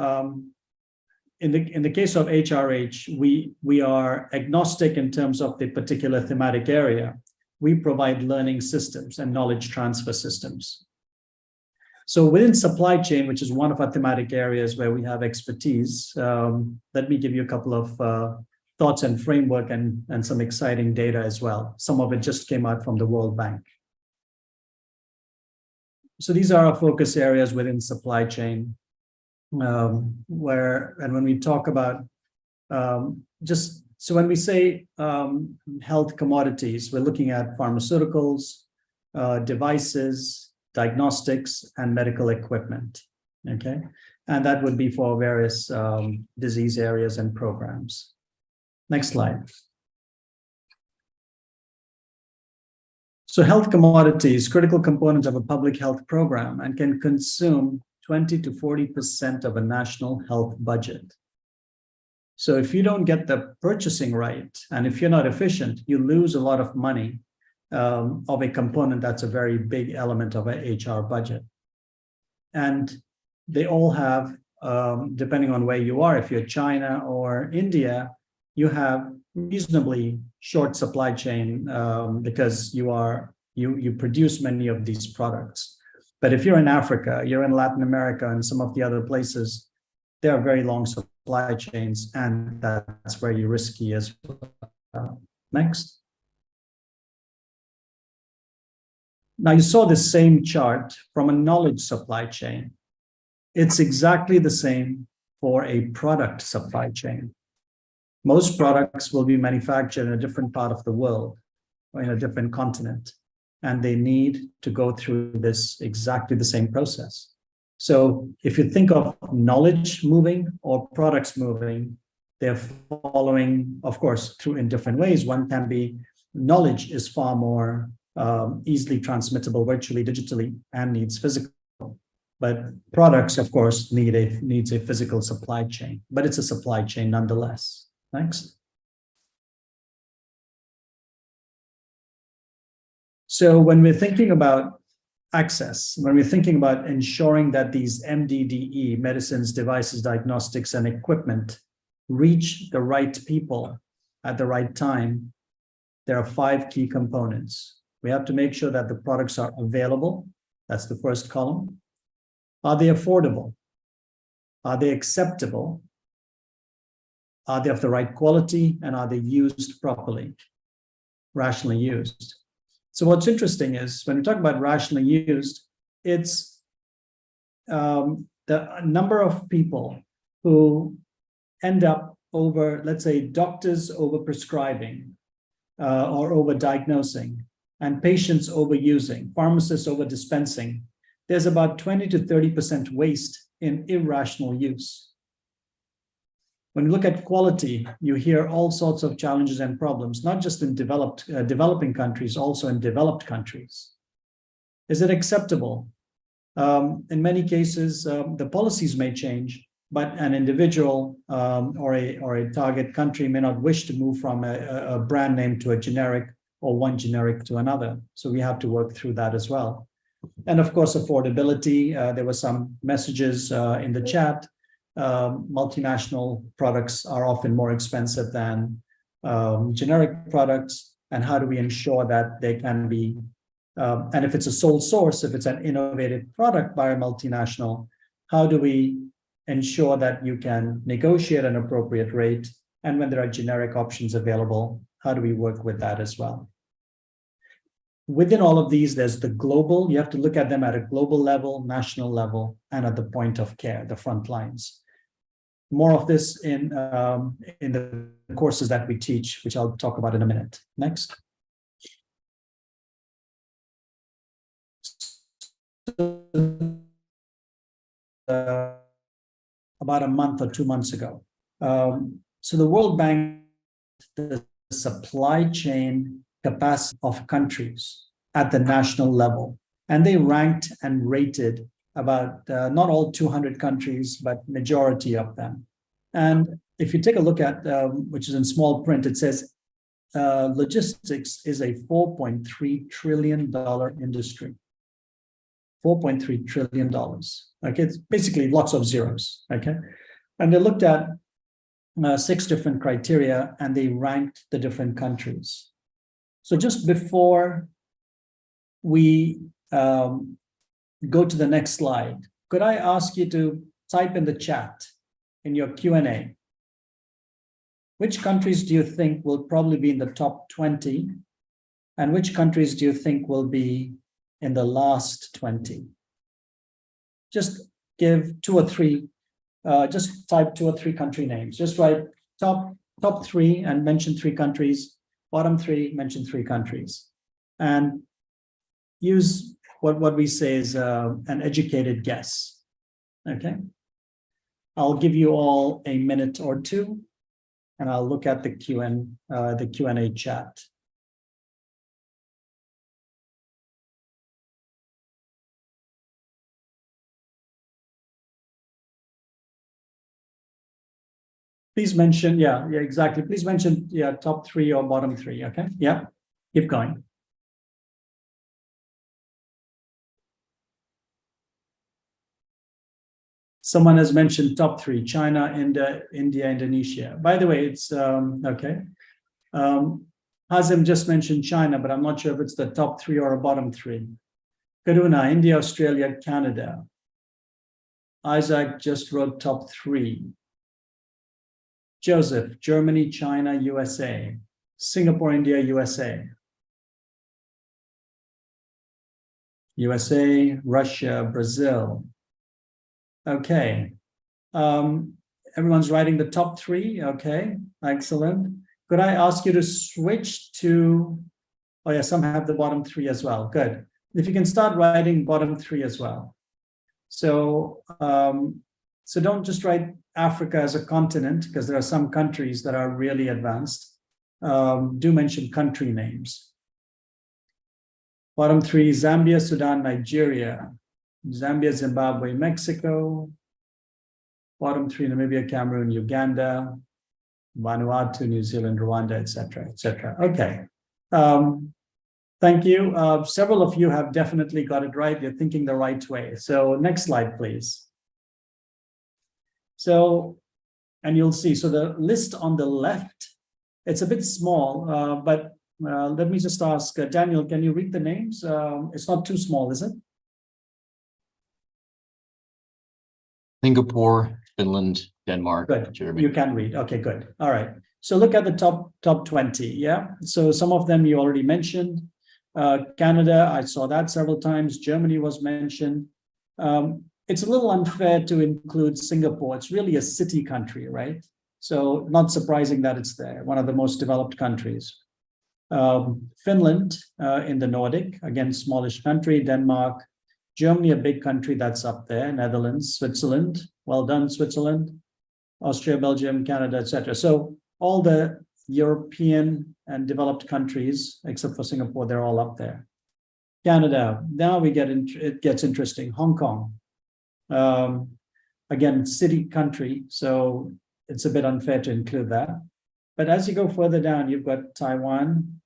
in the case of HRH, we are agnostic in terms of the particular thematic area. We provide learning systems and knowledge transfer systems. So within supply chain, which is one of our thematic areas where we have expertise, let me give you a couple of thoughts and framework and some exciting data as well. Some of it just came out from the World Bank. So these are our focus areas within supply chain, and when we talk about so when we say health commodities, we're looking at pharmaceuticals, devices, diagnostics, and medical equipment. Okay, and that would be for various disease areas and programs. Next slide. So health commodities, critical component of a public health program, and can consume 20 to 40% of a national health budget. So if you don't get the purchasing right, and if you're not efficient, you lose a lot of money of a component that's a very big element of an HR budget. And they all have, depending on where you are, if you're China or India, you have reasonably short supply chain because you produce many of these products. But if you're in Africa, you're in Latin America, and some of the other places, there are very long supply chains, and that's very risky as well. Next. Now you saw the same chart from a knowledge supply chain. It's exactly the same for a product supply chain. Most products will be manufactured in a different part of the world or in a different continent, and they need to go through this exactly the same process. So if you think of knowledge moving or products moving, they're following, of course, through in different ways. One can be knowledge is far more easily transmittable virtually, digitally, and needs physical. But products, of course, needs a physical supply chain, but it's a supply chain nonetheless. Next. So when we're thinking about access, when we're thinking about ensuring that these MDDE, medicines, devices, diagnostics, and equipment reach the right people at the right time, there are 5 key components. We have to make sure that the products are available. That's the first column. Are they affordable? Are they acceptable? Are they of the right quality? And are they used properly, rationally used? So what's interesting is when we talk about rationally used, it's the number of people who end up over, let's say, doctors over prescribing or over diagnosing, and patients overusing, pharmacists over dispensing. There's about 20 to 30% waste in irrational use. When you look at quality, you hear all sorts of challenges and problems, not just in developing countries, also in developed countries. Is it acceptable? In many cases, the policies may change, but an individual or a target country may not wish to move from a brand name to a generic or one generic to another. So we have to work through that as well. And of course, affordability. There were some messages in the chat. Multinational products are often more expensive than generic products. And how do we ensure that they can be, and if it's a sole source, if it's an innovative product by a multinational, how do we ensure that you can negotiate an appropriate rate? And when there are generic options available, how do we work with that as well? Within all of these, there's the global. You have to look at them at a global level, national level, and at the point of care, the front lines. More of this in the courses that we teach, which I'll talk about in a minute. Next. About a month or 2 months ago. So the World Bank, the supply chain capacity of countries at the national level, and they ranked and rated about not all 200 countries, but majority of them. And if you take a look at, which is in small print, it says logistics is a $4.3 trillion industry. $4.3 trillion. Okay, it's basically lots of zeros. Okay, and they looked at 6 different criteria and they ranked the different countries. So just before we go to the next slide, could I ask you to type in the chat in your Q&A which countries do you think will probably be in the top 20? And which countries do you think will be in the last 20? Just give two or three, just type 2 or 3 country names. Just write top 3 and mention 3 countries, bottom 3, mention 3 countries. And use what we say is an educated guess, okay? I'll give you all a minute or two, and I'll look at the Q&A chat. Please mention, yeah, exactly. Please mention, yeah, top 3 or bottom 3, okay? Yeah, keep going. Someone has mentioned top 3, China, India, Indonesia. By the way, it's, okay. Hazim just mentioned China, but I'm not sure if it's the top 3 or a bottom 3. Karuna, India, Australia, Canada. Isaac just wrote top 3. Joseph, Germany, China, USA. Singapore, India, USA. USA, Russia, Brazil. Okay. Everyone's writing the top 3. Okay, excellent. Could I ask you to switch to, oh yeah, some have the bottom 3 as well. Good. If you can start writing bottom 3 as well. So, so don't just write Africa as a continent, because there are some countries that are really advanced. Do mention country names. Bottom 3, Zambia, Sudan, Nigeria. Zambia, Zimbabwe, Mexico. Bottom 3, Namibia, Cameroon, Uganda, Vanuatu, New Zealand, Rwanda, etc., etc. Okay. Thank you. Several of you have definitely got it right. You're thinking the right way. So next slide, please. So, and you'll see, so the list on the left, it's a bit small, but let me just ask, Daniel, can you read the names? It's not too small, is it? Singapore, Finland, Denmark, Good. Germany. You can read. Okay, good. All right. So look at the top 20. Yeah. So some of them you already mentioned. Canada, I saw that several times. Germany was mentioned. It's a little unfair to include Singapore. It's really a city country, right? So not surprising that it's there, one of the most developed countries. Finland in the Nordic, again, smallish country. Denmark, Germany, a big country that's up there. Netherlands, Switzerland, well done, Switzerland. Austria, Belgium, Canada, etc. So all the European and developed countries, except for Singapore, they're all up there. Canada, now it gets interesting. Hong Kong, again, city country, so it's a bit unfair to include that. But as you go further down, you've got Taiwan,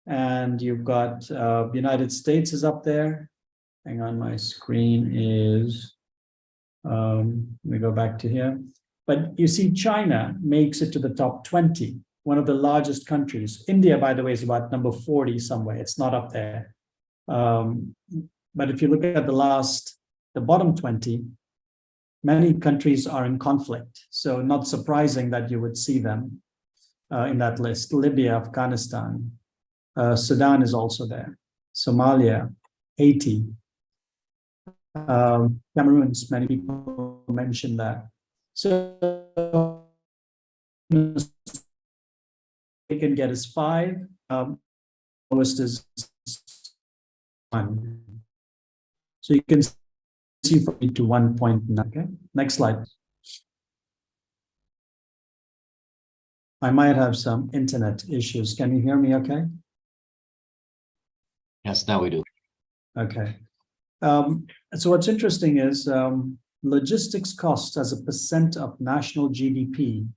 and you've got United States is up there. Hang on, my screen is, let me go back to here. But you see, China makes it to the top 20, one of the largest countries. India, by the way, is about number 40 somewhere. It's not up there. But if you look at the bottom 20, many countries are in conflict. So not surprising that you would see them in that list. Libya, Afghanistan, Sudan is also there. Somalia, Haiti, Cameroon, many people mentioned that. So they can get is 5, lowest is 1. So you can see from to 1.9. Okay, next slide. I might have some internet issues. Can you hear me okay? Yes, now we do. Okay. So what's interesting is logistics costs as a percent of national GDP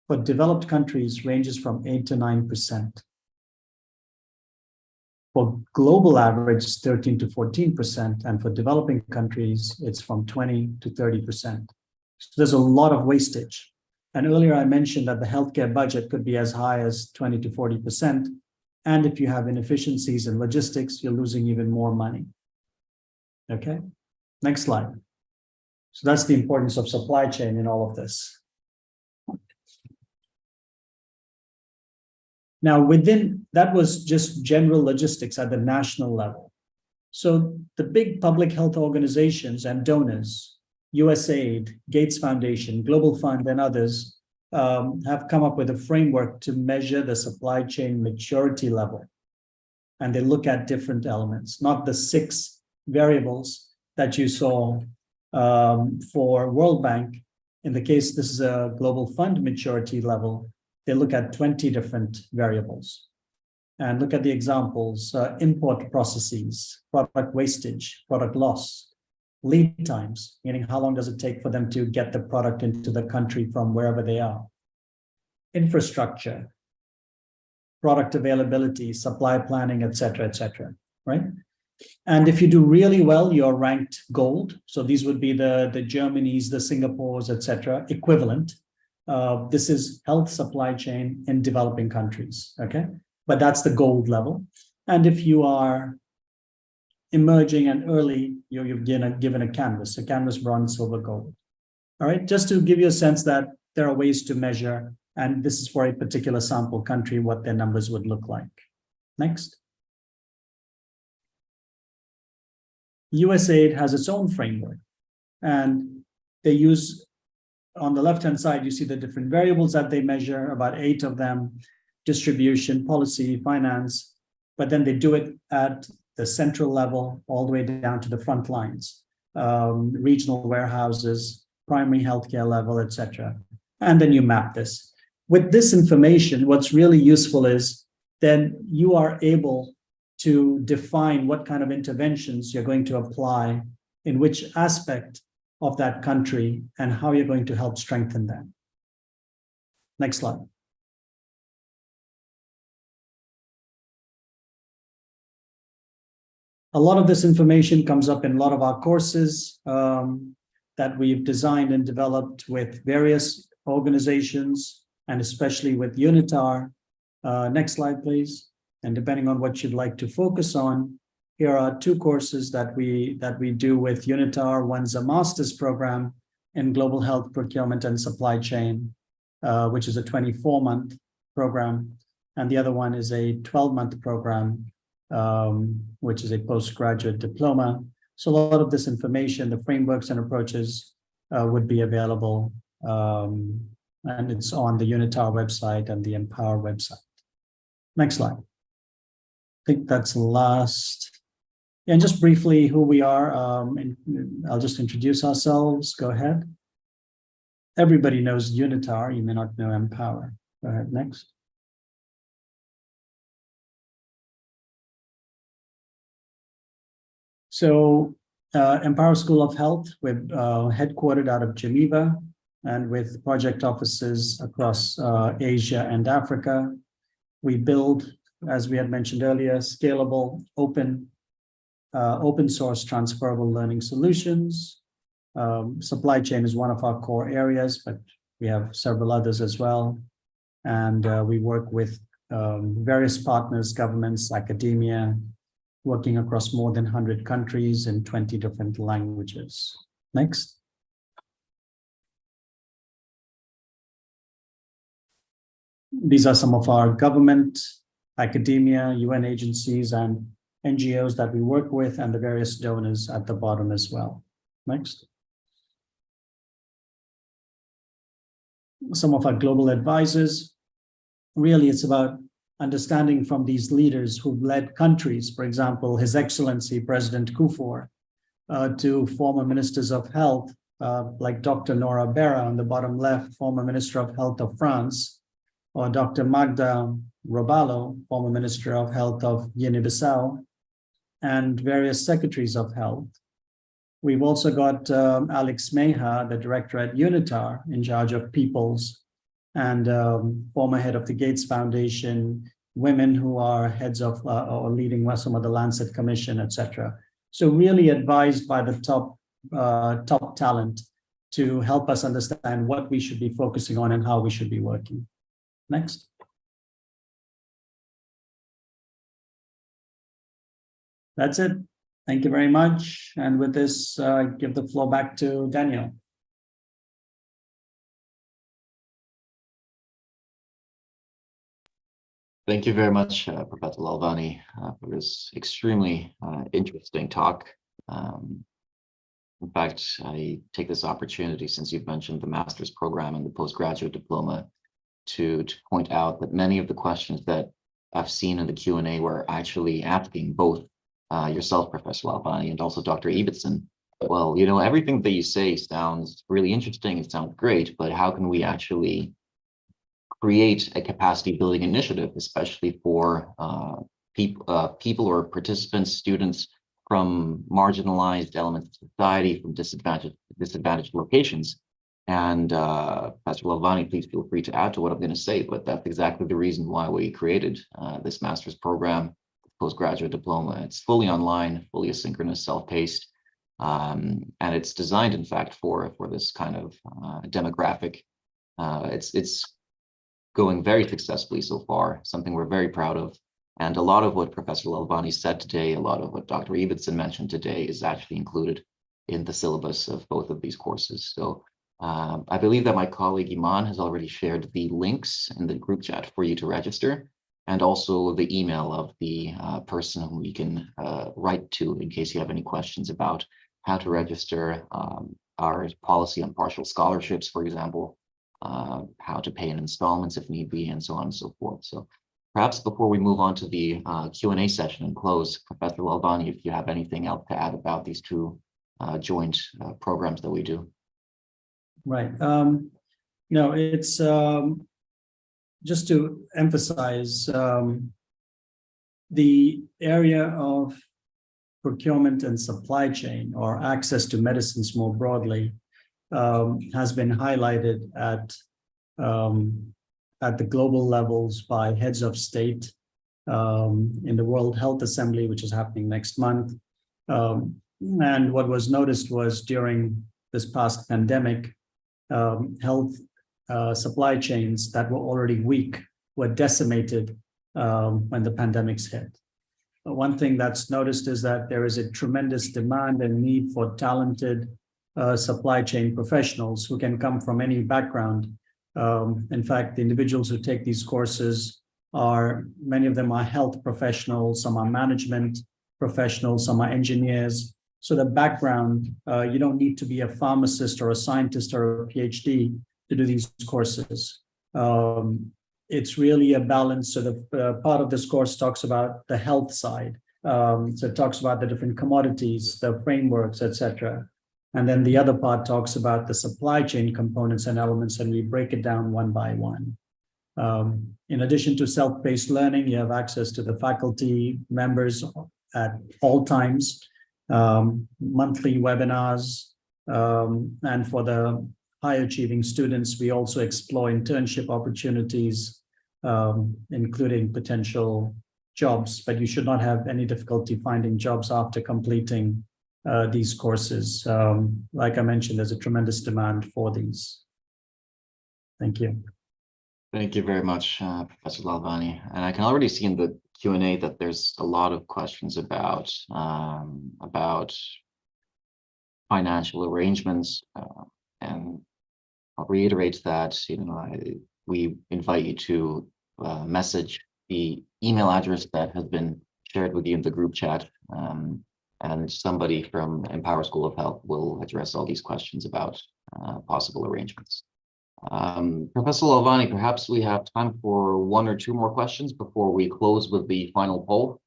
for developed countries ranges from 8 to 9%. For global average, it's 13 to 14%, and for developing countries, it's from 20 to 30%. So there's a lot of wastage. And earlier I mentioned that the healthcare budget could be as high as 20 to 40%. And if you have inefficiencies in logistics, you're losing even more money. Okay, next slide. So that's the importance of supply chain in all of this. Now, within that was just general logistics at the national level. So the big public health organizations and donors, USAID, Gates Foundation, Global Fund, and others have come up with a framework to measure the supply chain maturity level. And they look at different elements, not the 6 variables that you saw for World Bank. In the case, this is a Global Fund maturity level. They look at 20 different variables. And look at the examples: import processes, product wastage, product loss, lead times, meaning how long does it take for them to get the product into the country from wherever they are, infrastructure, product availability, supply planning, et cetera, right? And if you do really well, you're ranked gold. So these would be the Germanys, the Singapores, et cetera, equivalent. This is health supply chain in developing countries, okay? But that's the gold level. And if you are emerging and early, you're given a canvas, bronze, silver, gold. All right, just to give you a sense that there are ways to measure, and this is for a particular sample country, what their numbers would look like. Next. USAID has its own framework, and they use, on the left-hand side, you see the different variables that they measure, about 8 of them: distribution, policy, finance, but then they do it at the central level all the way down to the front lines, regional warehouses, primary healthcare level, et cetera. And then you map this. With this information, what's really useful is then you are able to define what kind of interventions you're going to apply in which aspect of that country and how you're going to help strengthen them. Next slide. A lot of this information comes up in a lot of our courses that we've designed and developed with various organizations, and especially with UNITAR. Next slide, please. And depending on what you'd like to focus on, here are 2 courses that we do with UNITAR. One's a master's program in global health procurement and supply chain, which is a 24-month program. And the other one is a 12-month program, which is a postgraduate diploma. So a lot of this information, the frameworks and approaches would be available, and it's on the UNITAR website and the Empower website. Next slide. I think that's the last. And just briefly who we are, I'll just introduce ourselves. Go ahead. Everybody knows UNITAR. You may not know Empower. Go ahead, next. So Empower School of Health, we're headquartered out of Geneva and with project offices across Asia and Africa. We build, as we had mentioned earlier, scalable, open source transferable learning solutions. Supply chain is one of our core areas, but we have several others as well. And we work with various partners, governments, academia, working across more than 100 countries in 20 different languages. Next. These are some of our government, academia, UN agencies, and NGOs that we work with, and the various donors at the bottom as well. Next. Some of our global advisors. Really, it's about understanding from these leaders who've led countries, for example, His Excellency President Kufuor, to former ministers of health, like Dr. Nora Berra on the bottom left, former Minister of Health of France, or Dr. Magda Robalo, former Minister of Health of Guinea-Bissau, and various secretaries of health. We've also got Alex Meha, the director at UNITAR, in charge of peoples, and former head of the Gates Foundation, women who are heads of or leading some of the Lancet Commission, etc. So really advised by the top talent to help us understand what we should be focusing on and how we should be working. Next. That's it. Thank you very much. And with this, I give the floor back to Daniel. Thank you very much, Professor Lalvani, for this extremely interesting talk. In fact, I take this opportunity, since you've mentioned the master's program and the postgraduate diploma, to point out that many of the questions that I've seen in the Q&A were actually asking both yourself, Professor Lalvani, and also Dr. Ibbotson. Well, you know, everything that you say sounds really interesting, it sounds great, but how can we actually create a capacity building initiative, especially for people or participants, students from marginalized elements of society, from disadvantaged locations. And Pastor Lalvani, please feel free to add to what I'm going to say, but that's exactly the reason why we created this master's program, postgraduate diploma. It's fully online, fully asynchronous, self-paced, and it's designed, in fact, for this kind of demographic. It's going very successfully so far, something we're very proud of. And a lot of what Professor Lalvani said today, a lot of what Dr. Ibbotson mentioned today is actually included in the syllabus of both of these courses. So I believe that my colleague Iman has already shared the links in the group chat for you to register, and also the email of the person whom you can write to in case you have any questions about how to register, our policy on partial scholarships, for example, how to pay in installments if need be, and so on and so forth. So perhaps before we move on to the Q&A session and close, Professor Lalvani, if you have anything else to add about these two joint programs that we do. Right. No, it's just to emphasize the area of procurement and supply chain, or access to medicines more broadly, has been highlighted at the global levels by heads of state in the World Health Assembly, which is happening next month. And what was noticed was during this past pandemic, health supply chains that were already weak were decimated when the pandemics hit. One thing that's noticed is that there is a tremendous demand and need for talented supply chain professionals who can come from any background. In fact, the individuals who take these courses many of them are health professionals, some are management professionals, some are engineers. So the background, you don't need to be a pharmacist or a scientist or a PhD to do these courses. It's really a balance. So the part of this course talks about the health side. So it talks about the different commodities, the frameworks, etc. And then the other part talks about the supply chain components and elements, and we break it down one by one. In addition to self-paced learning, you have access to the faculty members at all times, monthly webinars, and for the high achieving students, we also explore internship opportunities, including potential jobs, but you should not have any difficulty finding jobs after completing these courses. Like I mentioned, there's a tremendous demand for these. Thank you. Thank you very much, Professor Lalvani. And I can already see in the Q&A that there's a lot of questions about financial arrangements, and I'll reiterate that we invite you to message the email address that has been shared with you in the group chat, and somebody from Empower School of Health will address all these questions about possible arrangements. Professor Lalvani, perhaps we have time for one or two more questions before we close with the final poll.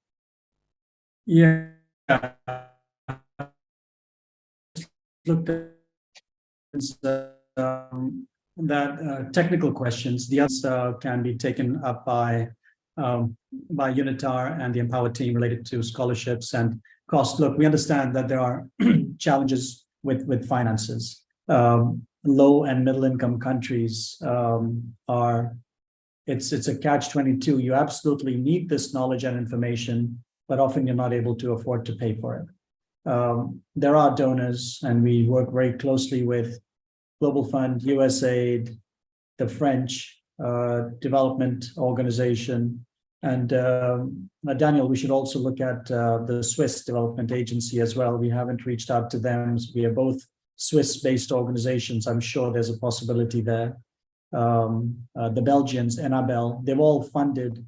Yeah. Looked at that technical questions. The others can be taken up by Unitar and the Empower team related to scholarships and cost. Look, we understand that there are challenges with finances. Low and middle income countries it's a catch-22. You absolutely need this knowledge and information, but often you're not able to afford to pay for it. There are donors, and we work very closely with Global Fund, USAID, the French Development Organization, and Daniel, we should also look at the Swiss Development Agency as well. We haven't reached out to them. We are both Swiss-based organizations. I'm sure there's a possibility there. The Belgians, Enabel, they've all funded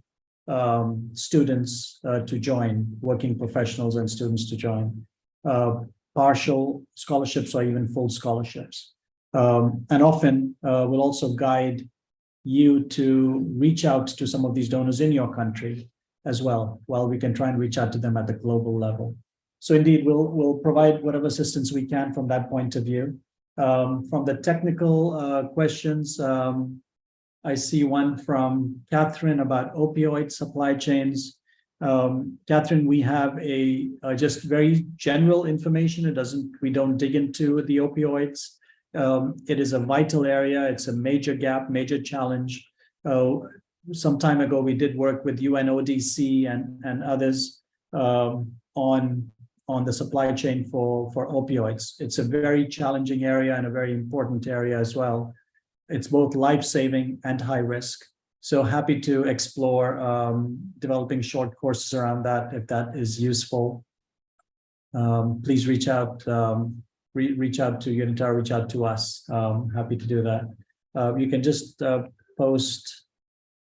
students to join, working professionals and students to join, partial scholarships or even full scholarships. And often we'll also guide you to reach out to some of these donors in your country as well, while we can try and reach out to them at the global level. So indeed, we'll provide whatever assistance we can from that point of view. From the technical questions, I see one from Catherine about opioid supply chains. Catherine, we have a just very general information. We don't dig into the opioids. It is a vital area. It's a major gap, major challenge. Some time ago, we did work with UNODC and others on the supply chain for opioids. It's a very challenging area and a very important area as well. It's both life-saving and high risk. So happy to explore developing short courses around that if that is useful. Please reach out. Reach out to Unitar, reach out to us. Happy to do that. You can just post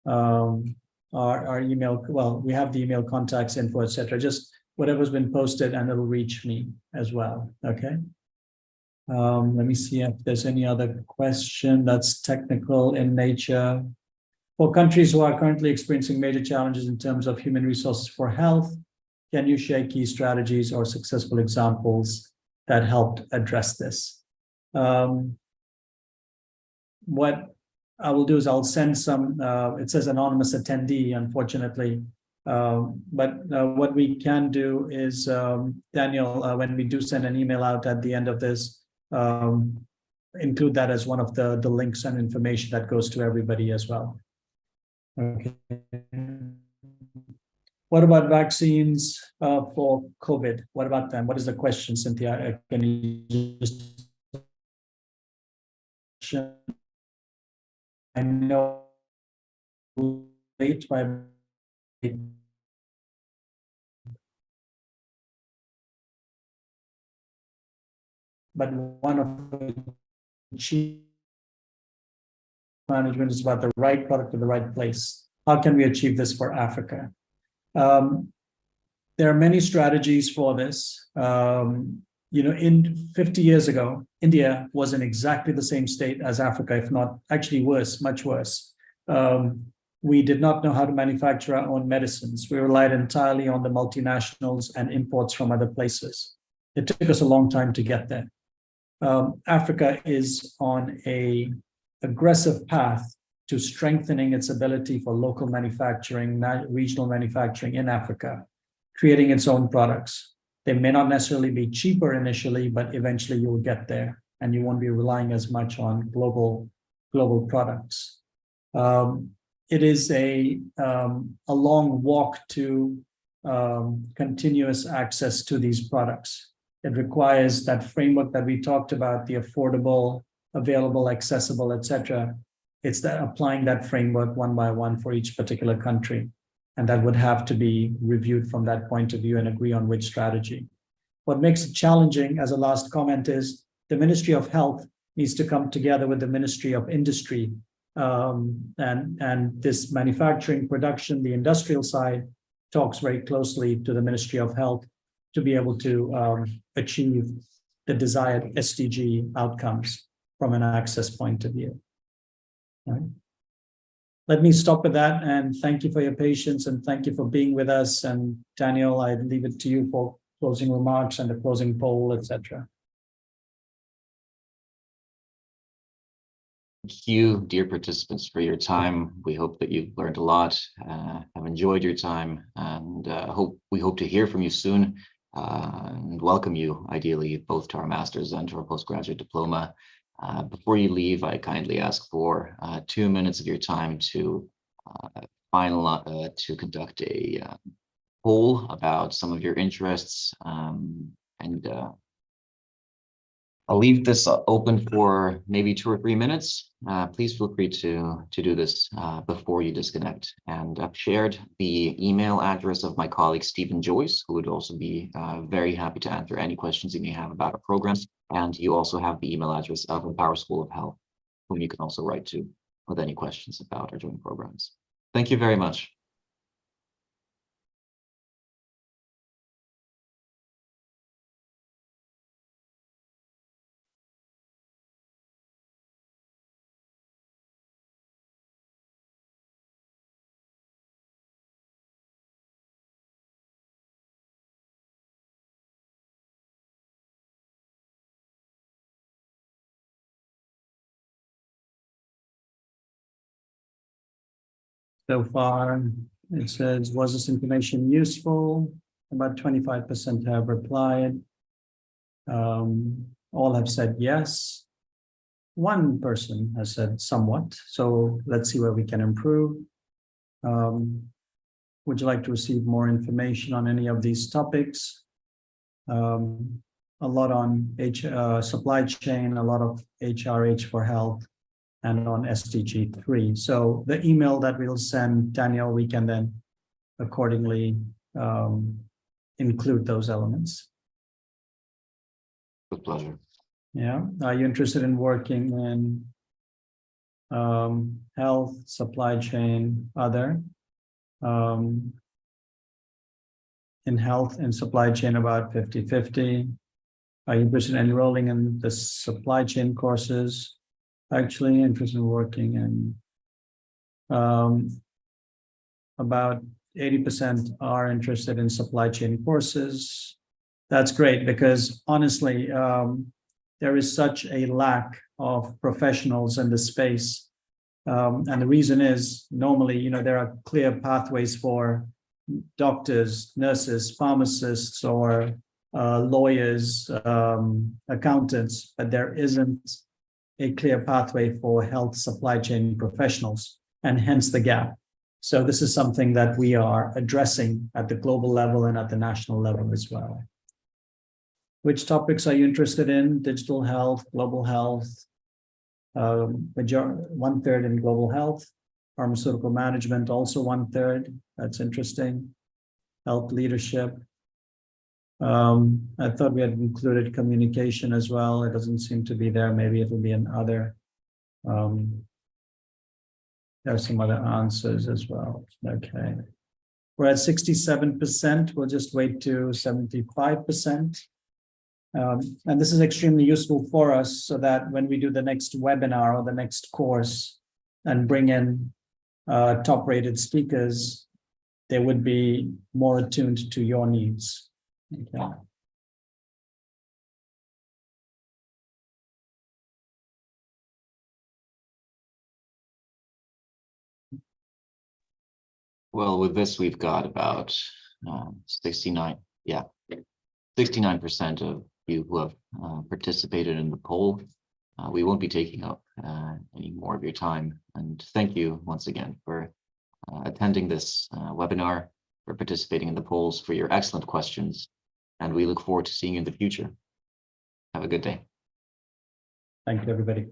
our email. Well, we have the email contacts, info, etc. Just whatever's been posted, and it'll reach me as well. Okay. Let me see if there's any other question that's technical in nature. For countries who are currently experiencing major challenges in terms of human resources for health, can you share key strategies or successful examples that helped address this? What I will do is I'll send some, it says anonymous attendee, unfortunately. But what we can do is, Daniel, when we do send an email out at the end of this, include that as one of the links and information that goes to everybody as well. Okay. What about vaccines for COVID? What about them? What is the question, Cynthia? Can you just... I know late by... But one of the chief management is about the right product at the right place. How can we achieve this for Africa? There are many strategies for this. In 50 years ago, India was in exactly the same state as Africa, if not actually worse, much worse. We did not know how to manufacture our own medicines. We relied entirely on the multinationals and imports from other places. It took us a long time to get there. Africa is on an aggressive path to strengthening its ability for local manufacturing, regional manufacturing in Africa, creating its own products. They may not necessarily be cheaper initially, but eventually you'll get there and you won't be relying as much on global products. It is a long walk to continuous access to these products. It requires that framework that we talked about, the affordable, available, accessible, etc. It's that applying that framework one by one for each particular country. And that would have to be reviewed from that point of view and agree on which strategy. What makes it challenging, as a last comment, is the Ministry of Health needs to come together with the Ministry of Industry, and this manufacturing, production, the industrial side talks very closely to the Ministry of Health to be able to achieve the desired SDG outcomes from an access point of view. All right. Let me stop with that, and thank you for your patience and thank you for being with us. And Daniel, I leave it to you for closing remarks and the closing poll, etc. Thank you, dear participants, for your time. We hope that you've learned a lot, have enjoyed your time, and we hope to hear from you soon and welcome you, ideally, both to our master's and to our postgraduate diploma. Before you leave, I kindly ask for 2 minutes of your time to conduct a poll about some of your interests, and I'll leave this open for maybe 2 or 3 minutes. Please feel free to do this before you disconnect. And I've shared the email address of my colleague, Stephen Joyce, who would also be very happy to answer any questions you may have about our programs. And you also have the email address of Empower School of Health, whom you can also write to with any questions about our joint programs. Thank you very much. So far, it says, was this information useful? About 25% have replied. All have said yes. One person has said somewhat, so let's see where we can improve. Would you like to receive more information on any of these topics? A lot on supply chain, a lot of HRH for health, and on SDG3. So the email that we'll send, Daniel, we can then accordingly include those elements. With pleasure. Yeah. Are you interested in working in health, supply chain, other? In health and supply chain, about 50-50. Are you interested in enrolling in the supply chain courses? Actually interested in working in about 80% are interested in supply chain courses. That's great because honestly, there is such a lack of professionals in the space. And the reason is normally, there are clear pathways for doctors, nurses, pharmacists, or lawyers, accountants, but there isn't a clear pathway for health supply chain professionals, and hence the gap. So this is something that we are addressing at the global level and at the national level as well. Which topics are you interested in? Digital health, global health, 1/3 in global health, pharmaceutical management, also 1/3. That's interesting. Health leadership. I thought we had included communication as well. It doesn't seem to be there. Maybe it will be in other. There are some other answers as well. Okay. We're at 67%. We'll just wait to 75%. And this is extremely useful for us so that when we do the next webinar or the next course and bring in top-rated speakers, they would be more attuned to your needs. Okay. Well, with this, we've got about 69%, 69% of you who have participated in the poll. We won't be taking up any more of your time. And thank you once again for attending this webinar, for participating in the polls, for your excellent questions. And we look forward to seeing you in the future. Have a good day. Thank you, everybody.